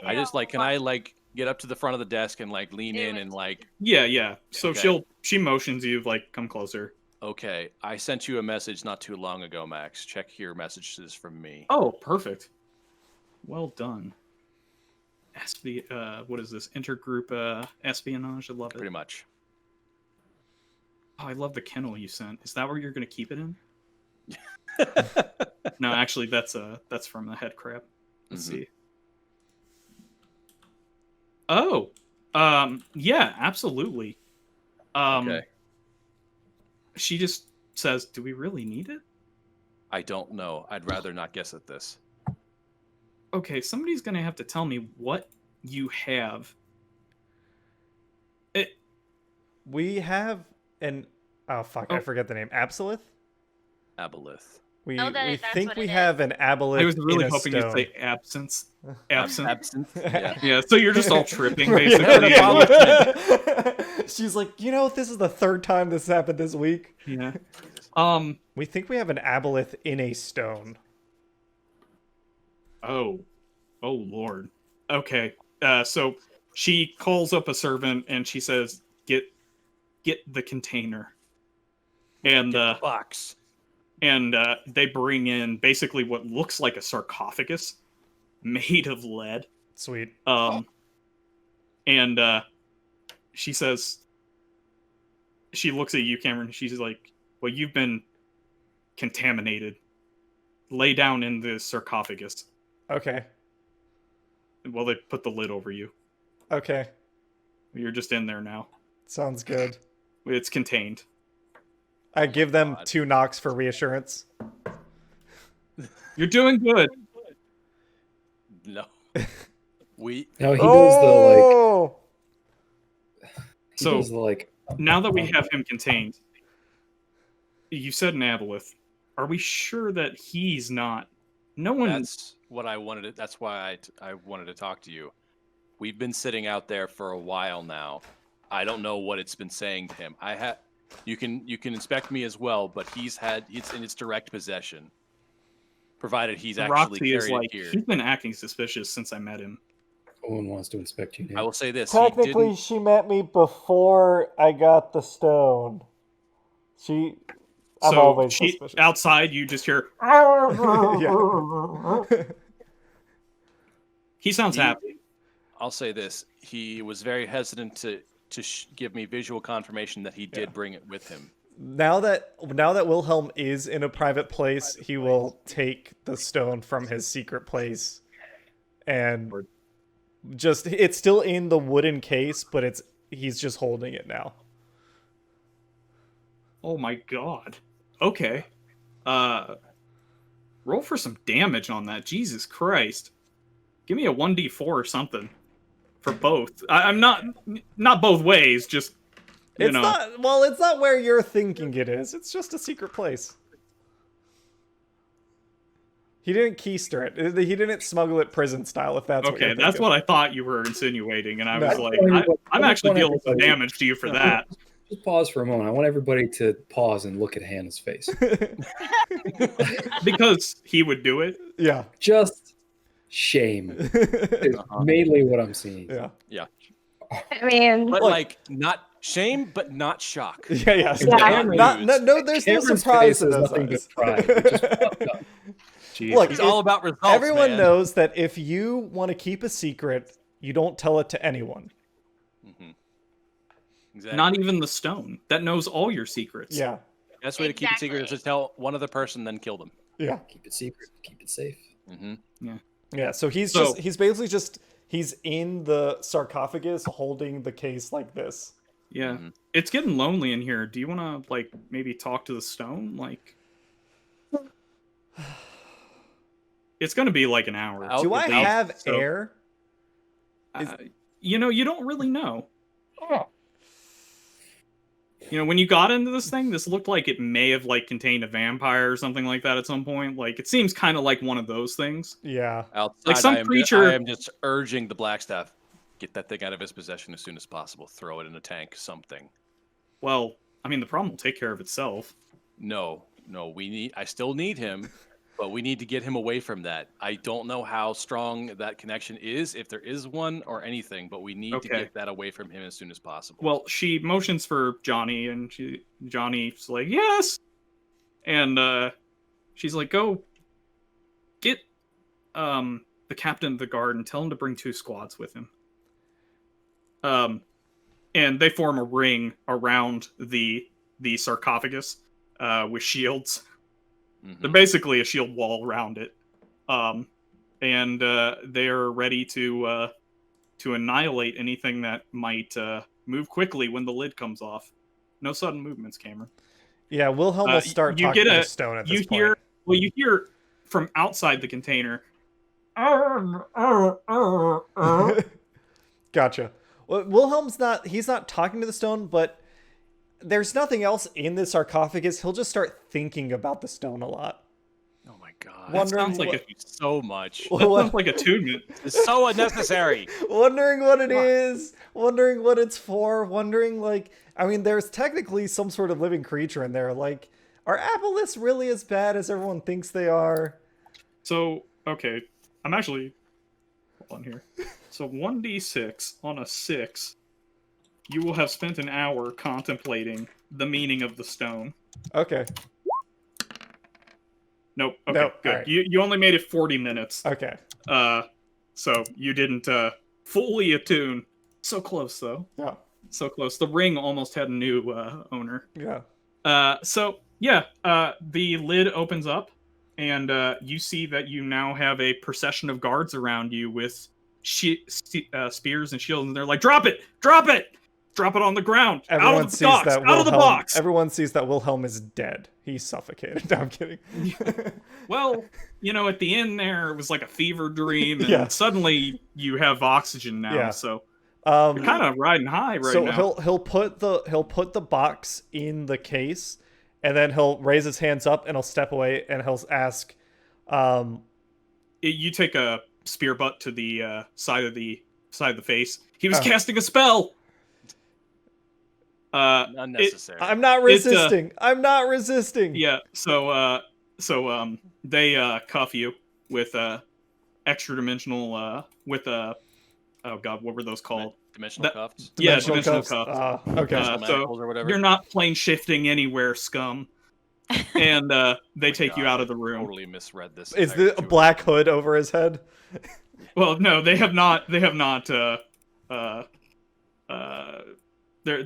I just can I get up to the front of the desk and lean in and Yeah. So she motions you come closer. Okay. I sent you a message not too long ago, Max. Check your messages from me. Oh, perfect. Well done. What is this? Intergroup espionage. I love it. Pretty much. Oh, I love the kennel you sent. Is that where you're going to keep it in? No, actually, that's from the head crab. Let's see. Oh, yeah, absolutely. Okay. She just says, "Do we really need it?" I don't know. I'd rather not guess at this. Okay, somebody's gonna have to tell me what you have. We have an I forget the name. Aboleth? Aboleth. We think we have an aboleth. I was really in a hoping stone. you'd say absence. Absence. Yeah. Yeah. So you're just all tripping, basically. She's like, this is the third time this happened this week. Yeah. We think we have an aboleth in a stone. Oh Lord. Okay. So she calls up a servant and she says, "Get the container." And the box. And they bring in basically what looks like a sarcophagus made of lead. Sweet. And she says, she looks at you, Cameron, and she's like, "Well, you've been contaminated. Lay down in the sarcophagus." Okay. Well, they put the lid over you. Okay, You're just in there now. sounds good. It's contained. I give them God. 2 knocks for reassurance. You're doing good. No. We No, he does the Oh! he So does the like. now that we have him contained, you said an aboleth. Are we sure that he's not? No one. that's what I wanted to, that's why I wanted to talk to you. We've been sitting out there for a while now. I don't know what it's been saying to him. You can inspect me as well, but it's in its direct possession. Provided he's actually Roxy is carried like, it here. he's been acting suspicious since I met him. No one wants to inspect you I now. will say this. He Technically, didn't, she met me before I got the stone. I'm So always suspicious. outside, you just hear. Yeah. He sounds happy. I'll say this. He was very hesitant to give me visual confirmation that he did bring it with him. Now that Wilhelm is in a private place, he will take the stone from his secret place, and it's still in the wooden case, but he's just holding it now. Oh my god. Okay. Roll for some damage on that. Jesus Christ. Give me a 1d4 or something for both. I'm not both ways, just you know. It's not where you're thinking it is. It's just a secret place. He didn't keister it. He didn't smuggle it prison style, if that's what Okay, you're that's thinking. what I thought you were insinuating, and I No. was like, I'm actually dealing with some damage to you for that. Just pause for a moment. I want everybody to pause and look at Hannah's face. Because he would do it. Yeah. Just shame is mainly what I'm seeing. Yeah. I mean, But Look. like not shame, but not shock. Yeah, yeah. Yeah. No, there's no Cameron's surprise face in is those nothing but eyes. pride. It just popped up. Jeez. Look, He's all about results. everyone man. knows that if you want to keep a secret, you don't tell it to anyone. Mm-hmm. Exactly. Not even the stone that knows all your secrets. Yeah. Best way to keep a secret is Exactly. to tell one other person, then kill them. Yeah. Keep it secret. Keep it safe. Mm-hmm. Yeah. So he's in the sarcophagus holding the case like this. Yeah. Mhm. It's getting lonely in here. Do you want to like maybe talk to the stone? Like, it's gonna be like an hour. Out Do the I gate, have so- air? You know, you don't really know. You know, when you got into this thing, this looked like it may have like contained a vampire or something like that at some point. Like, it seems kind of like one of those things. Yeah. Outside, Like some creature- I am just urging the Blackstaff, get that thing out of his possession as soon as possible. Throw it in a tank, something. Well, I mean, the problem will take care of itself. No, I still need him, but we need to get him away from that. I don't know how strong that connection is, if there is one or anything, but we need to Okay. get that away from him as soon as possible. Well, she motions for Johnny, and Johnny's like, yes! And she's like, go get the captain of the guard and tell him to bring 2 squads with him. And they form a ring around the sarcophagus with shields. Mhm. They're basically a shield wall around it. And they're ready to annihilate anything that might move quickly when the lid comes off. No sudden movements, Cameron. Yeah, Wilhelm will start you talking get to a- the stone at You this hear, point. well, you hear from outside the container. Gotcha. Well, Wilhelm's he's not talking to the stone, but there's nothing else in the sarcophagus. He'll just start thinking about the stone a lot. Oh my god. That Wondering sounds like what- So much. That sounds like attunement. It's so unnecessary. Wondering what it is, wondering what it's for, wondering there's technically some sort of living creature in there. Like, are aboleths really as bad as everyone thinks they are? So, okay, I'm actually... Hold on here. So 1d6 on a 6, you will have spent an hour contemplating the meaning of the stone. Okay. Nope. Okay, Nope, good. alright. You only made it 40 minutes. Okay. So you didn't fully attune. So close, though. Yeah. So close. The ring almost had a new owner. Yeah. So the lid opens up, and you see that you now have a procession of guards around you with spears and shields, and they're like, drop it on the ground, Everyone out of the box, out of the box. Everyone sees that Wilhelm is dead. He's suffocated. No, I'm kidding. Well, at the end there, it was like a fever dream, and suddenly you have oxygen now. Yeah. So you're kind of riding high right now. So he'll put the box in the case, and then he'll raise his hands up and he'll step away and he'll ask, you take a spear butt to the side of the face. He was casting a spell. Unnecessary. I'm not resisting. I'm not resisting. Yeah. So they cuff you with extra dimensional with oh god, what were those called? Dimensional cuffs. Yeah, dimensional cuffs. Okay. So or whatever. you're not plane shifting anywhere, scum. And they take you out of the room. Totally misread this. Is the black hood over his head? Well, no, they have not. They're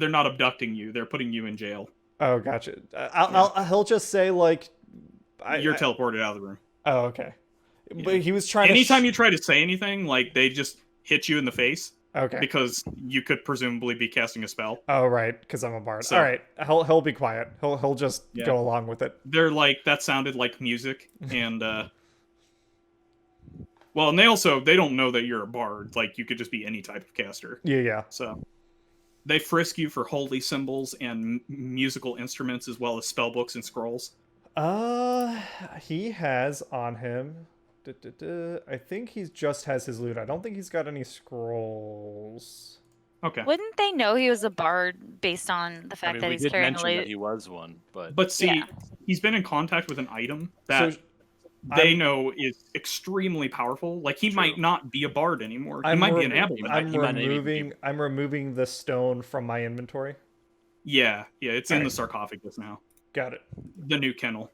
not abducting you. They're putting you in jail. Oh, gotcha. He'll just say like, you're teleported out of the room. Oh, okay. Yeah. But he was trying. Anytime you try to say anything, like they just hit you in the face. Okay. Because you could presumably be casting a spell. Oh, right. Because I'm a bard. So, all right. He'll be quiet. He'll just go along with it. They're like, that sounded like music, and well, and they don't know that you're a bard. Like you could just be any type of caster. Yeah. So they frisk you for holy symbols and musical instruments, as well as spell books and scrolls. He has on him. I think he just has his loot. I don't think he's got any scrolls. Okay. Wouldn't they know he was a bard based on the fact that he's carrying the loot? loot? He was one, but see, he's been in contact with an item that they know is extremely powerful. Like he might not be a bard anymore. He might be an abbot. I'm removing the stone from my inventory. Yeah, it's in the sarcophagus now. Got it. The new kennel.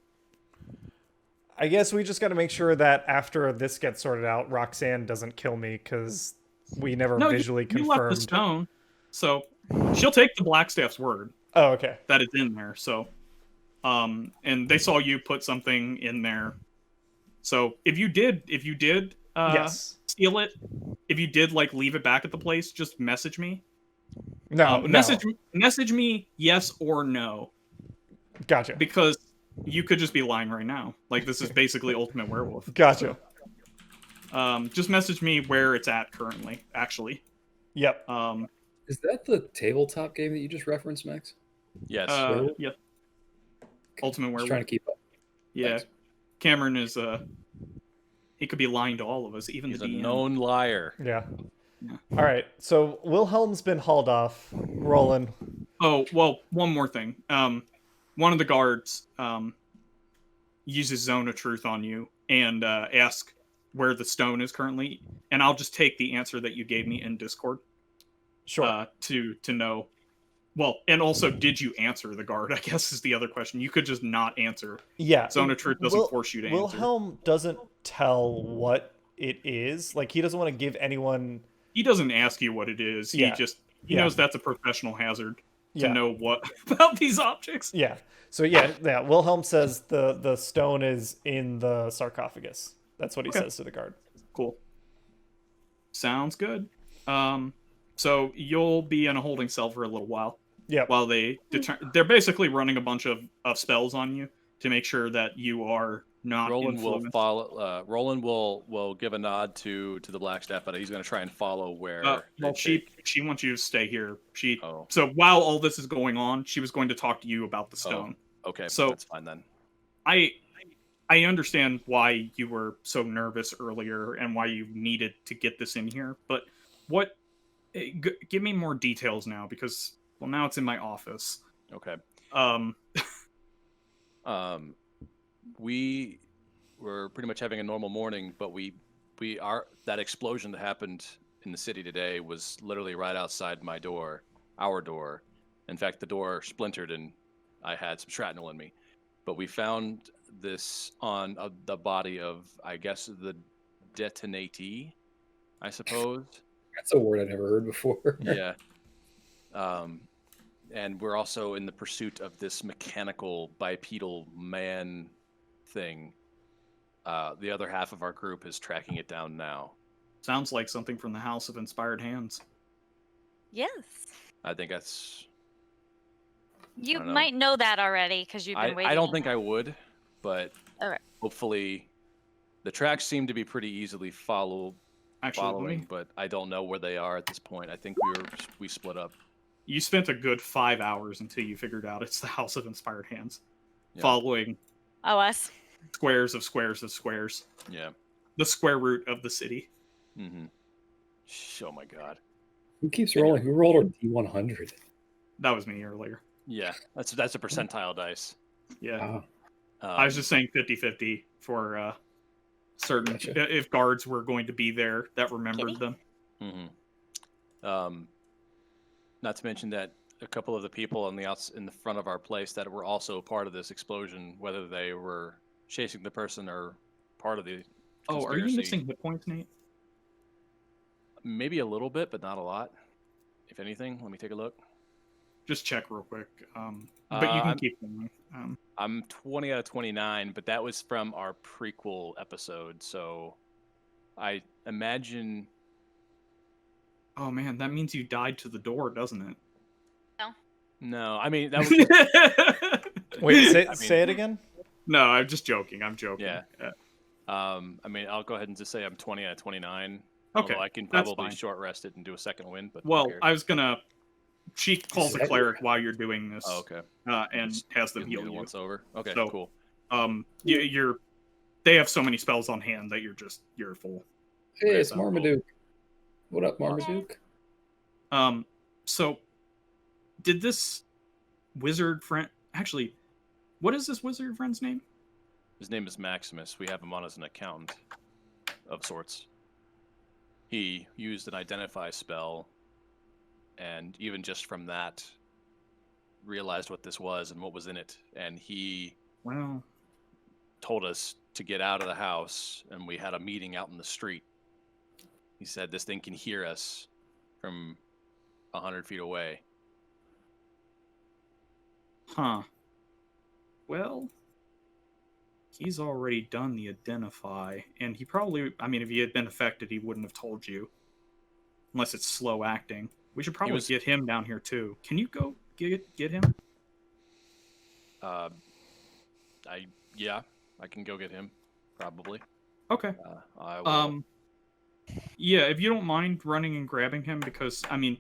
I guess we just got to make sure that after this gets sorted out, Roxanne doesn't kill me because we never visually confirmed. You left the stone, so she'll take the Blackstaff's word. Oh, okay. That it's in there. So, and they saw you put something in there. So if you did, steal it, if you did like leave it back at the place, just message me. Message me yes or no. Gotcha. Because you could just be lying right now. Like this is basically Ultimate Werewolf. Gotcha. So, just message me where it's at currently. Actually. Yep. Is that the tabletop game that you just referenced, Max? Yes. Yeah. Ultimate Werewolf. Just trying to keep up. Yeah. Thanks. Cameron is he could be lying to all of us, even He's the a DM. known liar. Yeah. All right. So Wilhelm's been hauled off. Rolan. Oh well, one more thing. One of the guards uses Zone of Truth on you and ask where the stone is currently, and I'll just take the answer that you gave me in Discord. Sure. To know. Well, and also, did you answer the guard? I guess is the other question. You could just not answer. Yeah. Zone of Truth doesn't force you to answer. Wilhelm doesn't tell what it is. Like he doesn't want to give anyone. He doesn't ask you what it is. He knows that's a professional hazard to know what about these objects. Yeah. So yeah. Wilhelm says the stone is in the sarcophagus. That's what he says to the guard. Cool. Sounds good. So you'll be in a holding cell for a little while. Yeah. While they're basically running a bunch of spells on you to make sure that you are not Rolan influenced. will follow. Rolan will give a nod to the Blackstaff, but he's going to try and follow where. Well, she wants you to stay here. So while all this is going on, she was going to talk to you about the stone. Okay, so that's fine then. I understand why you were so nervous earlier and why you needed to get this in here, but what? Give me more details now because now it's in my office. Okay. We were pretty much having a normal morning, but that explosion that happened in the city today was literally right outside my door, our door. In fact, the door splintered and I had some shrapnel in me. But we found this on the body of, I guess, the detonatee, I suppose. That's a word I never heard before. Yeah. And we're also in the pursuit of this mechanical bipedal man thing. The other half of our group is tracking it down now. Sounds like something from the House of Inspired Hands. Yes. I think that's. You don't know. might know that already because you've been waiting. I don't think I would, but Okay. hopefully, the tracks seem to be pretty easily following, Actually, but I don't know where they are at this point. I think we split up. you spent a good 5 hours until you figured out it's the House of Inspired Hands, Yeah. following Oh, us. squares of squares of squares. Yeah. The square root of the city. Mm-hmm. Oh my god. Who keeps rolling? Who rolled a D100? That was me earlier. Yeah, that's a percentile dice. Yeah. Ah, I was just saying 50-50 for certain Gotcha. if guards were going to be there that remembered them. Mm-hmm. Not to mention that a couple of the people in the front of our place that were also part of this explosion, whether they were chasing the person or part of the Oh, are you conspiracy, missing hit points, Nate? maybe a little bit, but not a lot. If anything, let me take a look. Just check real quick. But you can I'm- keep going. I'm 20 out of 29, but that was from our prequel episode, so I imagine. Oh man, that means you died to the door, doesn't it? No, I mean that was. Wait, say, I mean- say it again. No, I'm just joking. I'm joking. Yeah. I mean, I'll go ahead and just say I'm 20 out of 29. Okay, Although I can that's probably fine. short rest it and do a second win, but who Well, cares? I was gonna. She calls a Second? cleric while you're doing this, Oh, okay. and has them Give me heal the you. once over. Okay, So- cool. You're. They have so many spells on hand that you're full. hey, Okay, it's sounds cool. Marmaduke. What up, Marmaduke? So, did this wizard friend actually? What is this wizard friend's name? His name is Maximus. We have him on as an accountant of sorts. He used an identify spell, and even just from that, realized what this was and what was in it. And he Well, told us to get out of the house, and we had a meeting out in the street. He said this thing can hear us from 100 feet away. huh. Well, he's already done the identify, and he probably. I mean, if he had been affected, he wouldn't have told you, unless it's slow acting. We should probably was- get him down here too. Can you go get him? I can go get him, probably. Okay. I will. Yeah, if you don't mind running and grabbing him, because I mean,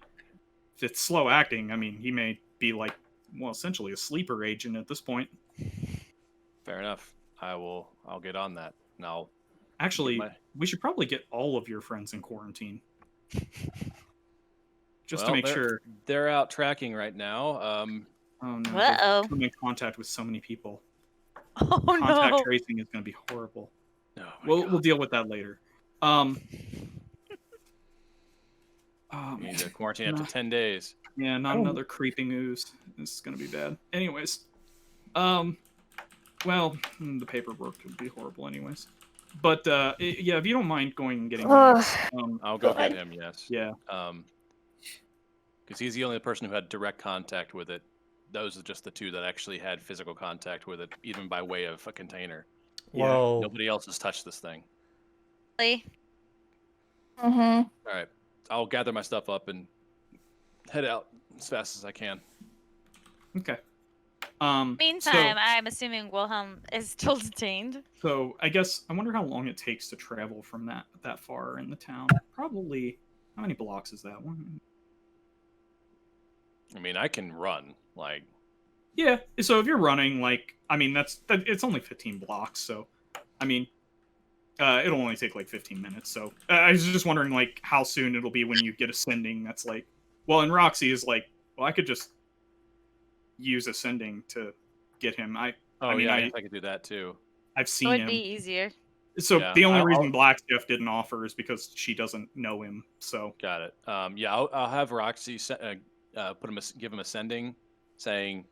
if it's slow acting, I mean, he may be like, well, essentially a sleeper agent at this point. Fair enough. I'll get on that. And I'll Actually, my- we should probably get all of your friends in quarantine, just to Well, make sure. they're out tracking right now. Oh no! Uh-oh. They've come in contact with so many people. Oh Contact no. tracing is going to be horrible. Oh my We'll God. deal with that later. We need to quarantine no. after 10 days. Yeah, not Oh. another creeping ooze. This is gonna be bad. Anyways, well, the paperwork would be horrible anyways. But yeah, if you don't mind going and getting, Ugh. I'll go get him. Yes. yeah, Because he's the only person who had direct contact with it. Those are just the two that actually had physical contact with it, even by way of a container. Yeah, Well, Nobody else has touched this thing. Really? Mm-hmm. All right, I'll gather my stuff up and head out as fast as I can. okay. Meantime, I'm assuming Wilhelm is still detained. So I guess I wonder how long it takes to travel from that far in the town. Probably, how many blocks is that one? I mean, I can run. Like, Yeah. So if you're running, like, I mean, it's only 15 blocks. So, I mean, it'll only take like 15 minutes. So I was just wondering, like, how soon it'll be when you get ascending. That's like, well, and Roxy is like, well, I could just use ascending to get him. I mean, I guess I could do that too. I've It seen would him. be easier. So Yeah, the only I'll- reason Black Chef didn't offer is because she doesn't know him. So Got it. Yeah, I'll have Roxy give him ascending, saying,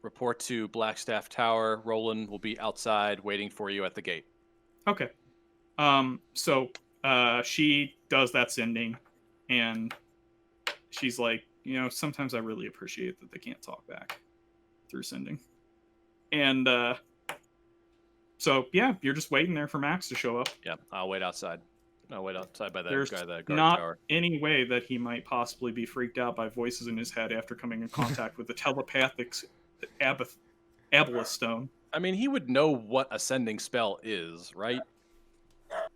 report to Blackstaff Tower. Rolan will be outside waiting for you at the gate. okay. So she does that sending, and she's like, sometimes I really appreciate that they can't talk back through sending. And so yeah, you're just waiting there for Max to show up. Yeah, I'll wait outside. No, wait, outside by the There's guy, the guard not tower. any way that he might possibly be freaked out by voices in his head after coming in contact with the telepathic Aboleth stone. I mean, he would know what ascending spell is, right?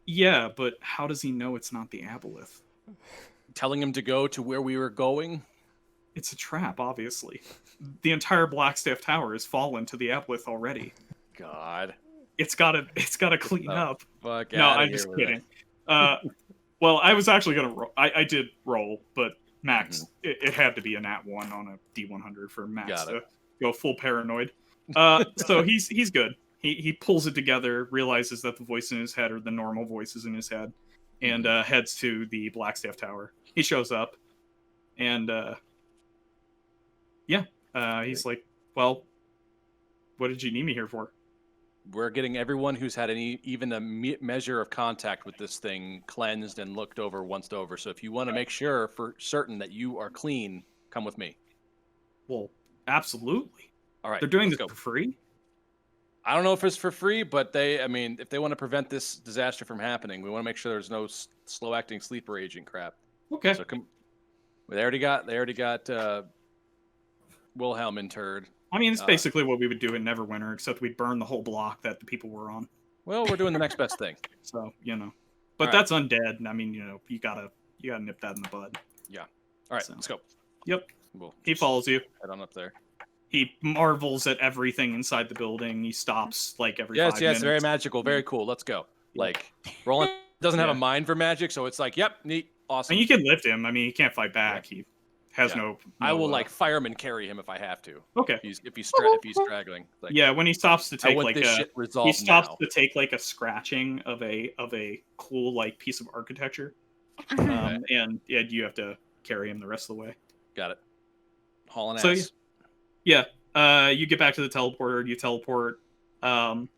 Yeah, but how does he know it's not the Aboleth? Telling him to go to where we were going. It's a trap, obviously. The entire Blackstaff Tower has fallen to the Aboleth already. God. It's gotta clean up. Fuck No, outta I'm here just with kidding. it. Well, I was actually gonna roll. I did roll, but Max, it had to be a nat 1 on a D100 for Max Got to it. go full paranoid. So he's good. He pulls it together, realizes that the voice in his head are the normal voices in his head, and heads to the Blackstaff Tower. He shows up, and he's like, "Well, what did you need me here for?" We're getting everyone who's had even a measure of contact with this thing cleansed and looked over once over. So if you want to make sure for certain that you are clean, come with me. Well, absolutely. All right, They're doing let's this go. for free. I don't know if it's for free, but if they want to prevent this disaster from happening, we want to make sure there's no slow-acting sleeper agent crap. Okay. So they already got Wilhelm interred. I mean, it's basically what we would do in Neverwinter, except we'd burn the whole block that the people were on. Well, we're doing the next best thing. So, but that's undead. And I mean, you gotta nip that in the bud. Yeah. All right, So. let's go. Yep. We'll He follows you. head on up there. He marvels at everything inside the building. He stops like every 5 minutes. Very magical, very cool. Let's go. Like Roland doesn't have a mind for magic, so it's like, yep, neat, awesome. And you can lift him. I mean, he can't fight back. He has no. I will fireman carry him if I have to. Okay. If he's straggling. Like, Yeah, when he stops to take this shit resolved he stops now. to take like a scratching of a cool like piece of architecture, and you have to carry him the rest of the way. Got it. Hauling So, ass. Yeah. You get back to the teleporter. You teleport, and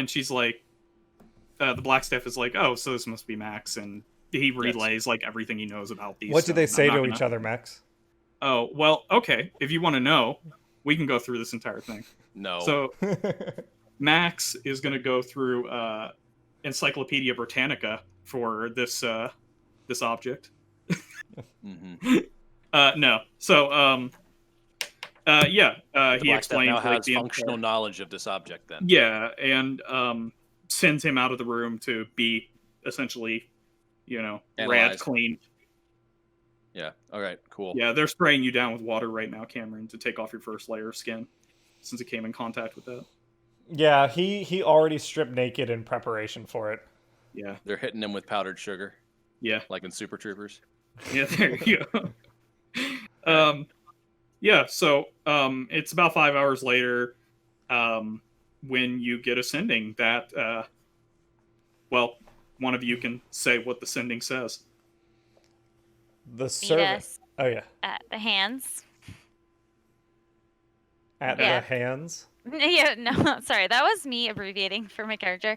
she's like, the Blackstaff is like, oh, so this must be Max, and he relays like everything he knows about these. What do they stones. say I'm not to gonna- each other, Max? Oh, well, okay. If you want to know, we can go through this entire thing. No. So Max is going to go through Encyclopedia Britannica for this object. No. So he explains now like has the functional knowledge of this object. Then. Yeah, and sends him out of the room to be essentially, rad Analyzed. clean. Yeah. All right. Cool. Yeah, they're spraying you down with water right now, Cameron, to take off your first layer of skin, since it came in contact with that. Yeah, he already stripped naked in preparation for it. Yeah. They're hitting him with powdered sugar. Yeah. Like in Super Troopers. Yeah, there you go. So it's about 5 hours later when you get a sending that, one of you can say what the sending says. The Meet servant. us Oh yeah, at the hands. at Yeah. the hands. Yeah, no, sorry. That was me abbreviating for my character.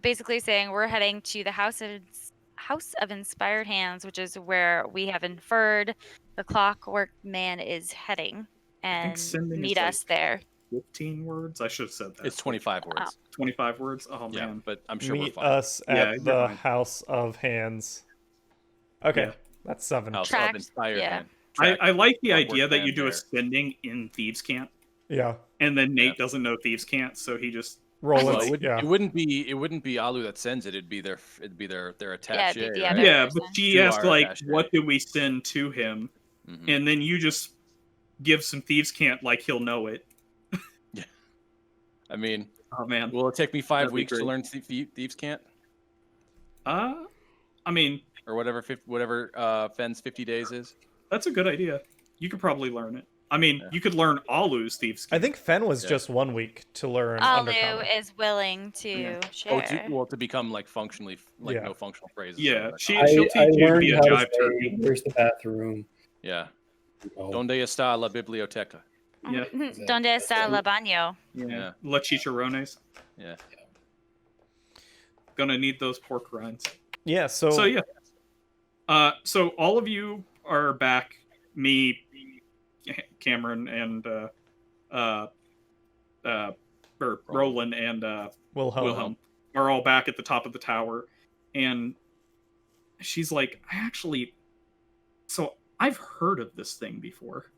Basically saying we're heading to the House of Inspired Hands, which is where we have inferred the Clockwork Man is heading, and sending meet is us there. 15 words? I should have said that. It's 25 words. 25 words? Oh, Yeah, man. but I'm sure Meet we're fine. us Yeah, at you're the fine. House of Hands. Okay, Yeah. that's 7. House Track- of Inspired yeah. Man. I like the Clockwork idea that Man you do a there. sending in Thieves' Camp, Yeah, and then Nate Yeah. doesn't know Thieves' Camp, so he just... roll Well, it. it wouldn't be Alu that sends it. It'd be their attaché. it'd be the right? other Yeah, person. but she To asked, our like, attaché. what do we send to him? Mhm. And then you just give some Thieves' Camp like he'll know it. I mean, Oh, man. will it take me 5 That'd be weeks to great. learn Thieves' Cant? I mean, Or whatever Fenn's 50 days is? that's a good idea. You could probably learn it. I mean, you could learn Alu's Thieves' I Camp. think Fen was Yeah. just 1 week to learn Alu Undercommon. is willing to Yeah. share. To become like functionally Yeah. no functional phrases. Yeah, or she'll I teach you to learned be a how to jive say, turkey. where's the bathroom? yeah. Oh, Donde está la biblioteca? Yeah. Donde está la baño? Yeah. Yeah. La chicharrones. Yeah. Gonna need those pork rinds. Yeah, so, So yeah. So all of you are back. Me, Cameron, and Roland and Wilhelm. Wilhelm are all back at the top of the tower. and she's like, so I've heard of this thing before.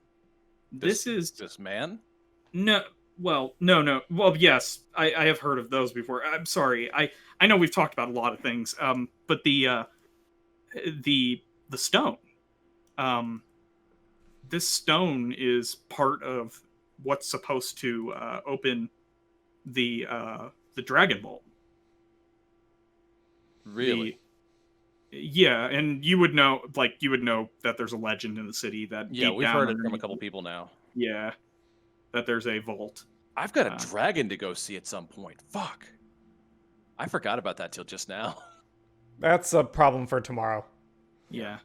This man? No, no. Well, yes, I have heard of those before. I'm sorry. I know we've talked about a lot of things. But the stone. This stone is part of what's supposed to open the Dragon Vault. Really? Yeah, and you would know that there's a legend in the city that we've heard it from a couple people now. Yeah, that there's a vault. I've got a dragon to go see at some point. Fuck. I forgot about that till just now. That's a problem for tomorrow. Yeah.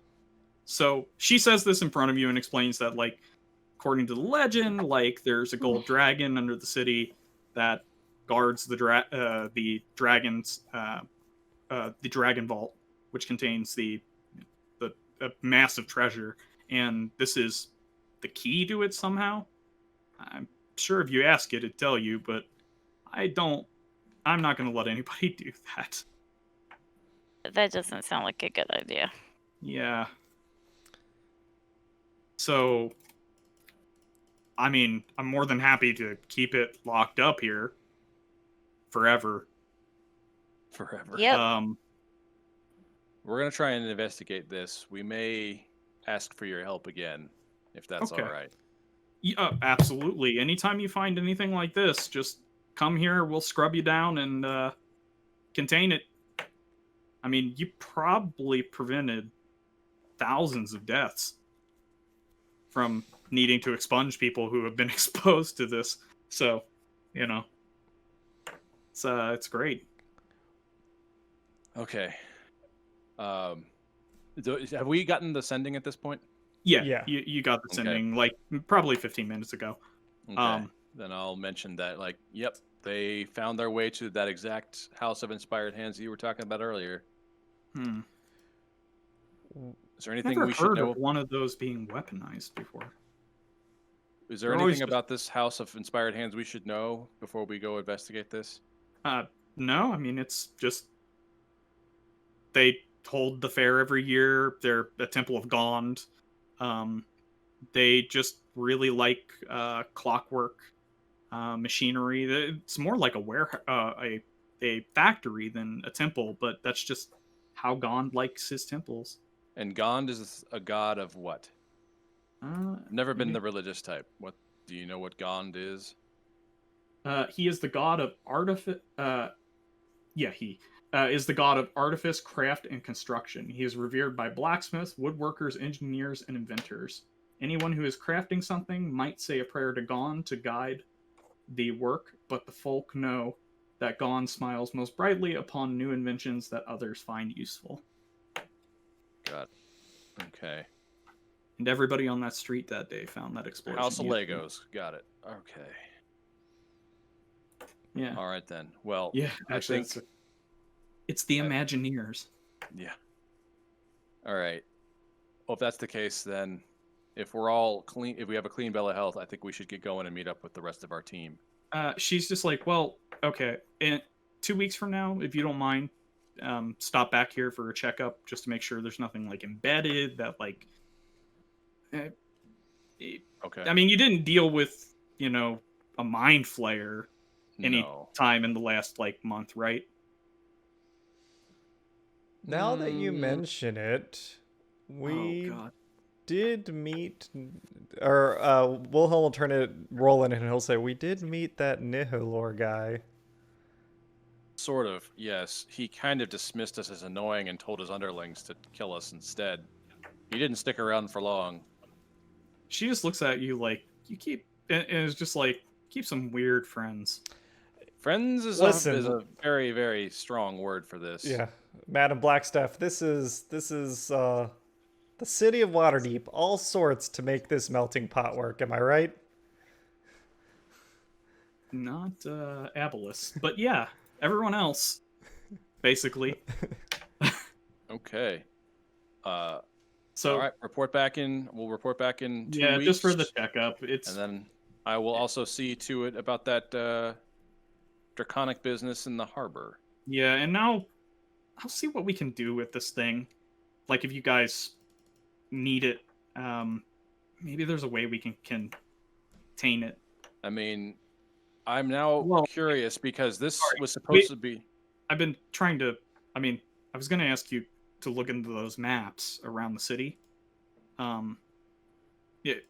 So she says this in front of you and explains that, like, according to the legend, like, there's a gold dragon under the city that guards the dragon's the Dragon Vault, which contains the massive treasure, and this is the key to it somehow. I'm sure if you ask it, it'd tell you, but I'm not going to let anybody do that. That doesn't sound like a good idea. Yeah. So, I mean, I'm more than happy to keep it locked up here forever. Yep. We're going to try and investigate this. We may ask for your help again, if that's all right. Yeah, absolutely. Anytime you find anything like this, just come here. We'll scrub you down and contain it. I mean, you probably prevented thousands of deaths from needing to expunge people who have been exposed to this. So, it's great. Okay. Have we gotten the sending at this point? Yeah. You got the sending like probably 15 minutes ago. Okay. Then I'll mention that, like, yep, they found their way to that exact House of Inspired Hands you were talking about earlier. Is there anything we should know? Never heard of one of those being weaponized before. Is there anything about this House of Inspired Hands we should know before we go investigate this? No, I mean, it's just they hold the fair every year. They're a Temple of Gond. They just really like clockwork machinery. It's more like a factory than a temple, but that's just how Gond likes his temples. And Gond is a god of what? I've never been the religious type. What do you know what Gond is? He is the god of artifice. He is the god of artifice, craft, and construction. He is revered by blacksmiths, woodworkers, engineers, and inventors. Anyone who is crafting something might say a prayer to Gond to guide the work, but the folk know that Gond smiles most brightly upon new inventions that others find useful. Got it. Okay. And everybody on that street that day found that explosion. House of Legos. Got it. Okay. Yeah. All right then. Well, yeah, actually, I think it's the Imagineers. Yeah. All right. Well, if that's the case, then if we're all clean, if we have a clean bill of health, I think we should get going and meet up with the rest of our team. She's just like, well, okay. And 2 weeks from now, if you don't mind, stop back here for a checkup just to make sure there's nothing like embedded that like. Okay. I mean, you didn't deal with a mind flayer any time in the last like month, right? Now that you mention it, we did meet, or Wilhelm will turn it Rolan and he'll say, we did meet that Nihilor guy. Sort of, yes. He kind of dismissed us as annoying and told his underlings to kill us instead. He didn't stick around for long. She just looks at you like, you keep, and is just like, keep some weird friends. Friends is a very, very strong word for this. Yeah. Madam Blackstaff, this is the city of Waterdeep, all sorts to make this melting pot work, am I right? Not Abelis, but yeah, everyone else, basically. Okay. So all right, report back in. We'll report back in 2 weeks. Just for the checkup. And then I will also see to it about that draconic business in the harbor. Yeah, and now I'll see what we can do with this thing. Like, if you guys need it, maybe there's a way we can contain it. I mean, I'm now curious because this was supposed to be. I've been trying to. I mean, I was going to ask you to look into those maps around the city.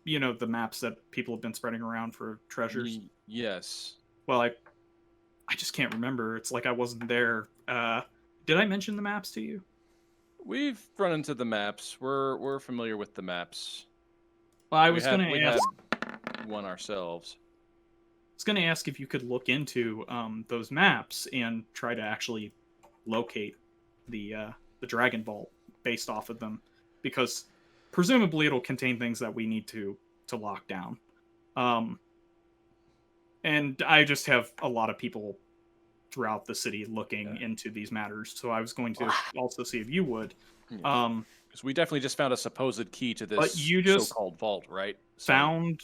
You know, the maps that people have been spreading around for treasures. Yes. Well, I just can't remember. It's like I wasn't there. Did I mention the maps to you? We've run into the maps. We're familiar with the maps. Well, I was going to We ask. had one ourselves. I was going to ask if you could look into those maps and try to actually locate the Dragon Vault based off of them, because presumably it'll contain things that we need to lock down. And I just have a lot of people throughout the city looking into these matters, so I was going to also see if you would. Because we definitely just found a supposed key to this But you just so-called vault, right? found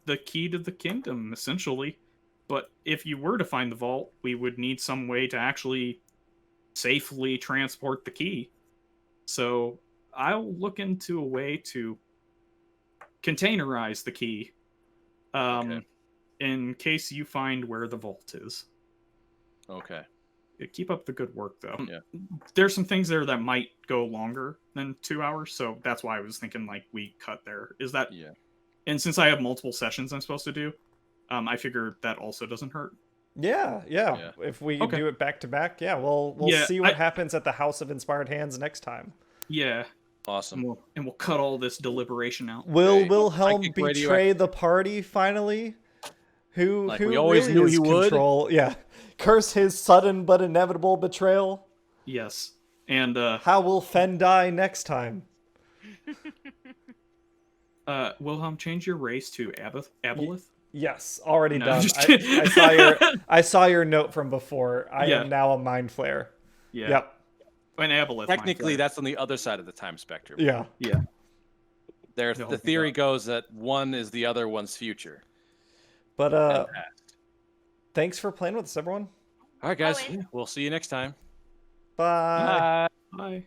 the key to the kingdom, essentially. But if you were to find the vault, we would need some way to actually safely transport the key. So I'll look into a way to containerize the key in case you find where the vault is. Okay. Keep up the good work, though. Yeah. There's some things there that might go longer than 2 hours, so that's why I was thinking like we cut there. Is that? Yeah. And since I have multiple sessions I'm supposed to do, I figure that also doesn't hurt. Yeah. If we do it back to back, we'll see what happens at the House of Inspired Hands next time. Yeah. Awesome. And we'll cut all this deliberation out. Will Wilhelm betray the party finally? Who we always really knew is he would? control? Yeah. Curse his sudden but inevitable betrayal. Yes. And how will Fen die next time? Wilhelm, change your race to Aboleth. Yes, already No, done. just I saw your note from before. I am now a Mind Flayer. Yeah. Yep. An Aboleth. Technically, that's on the other side of the time spectrum. Yeah. Yeah. The theory goes that one is the other one's future. But thanks for playing with us, everyone. All right, guys. Always. We'll see you next time. Bye. Bye.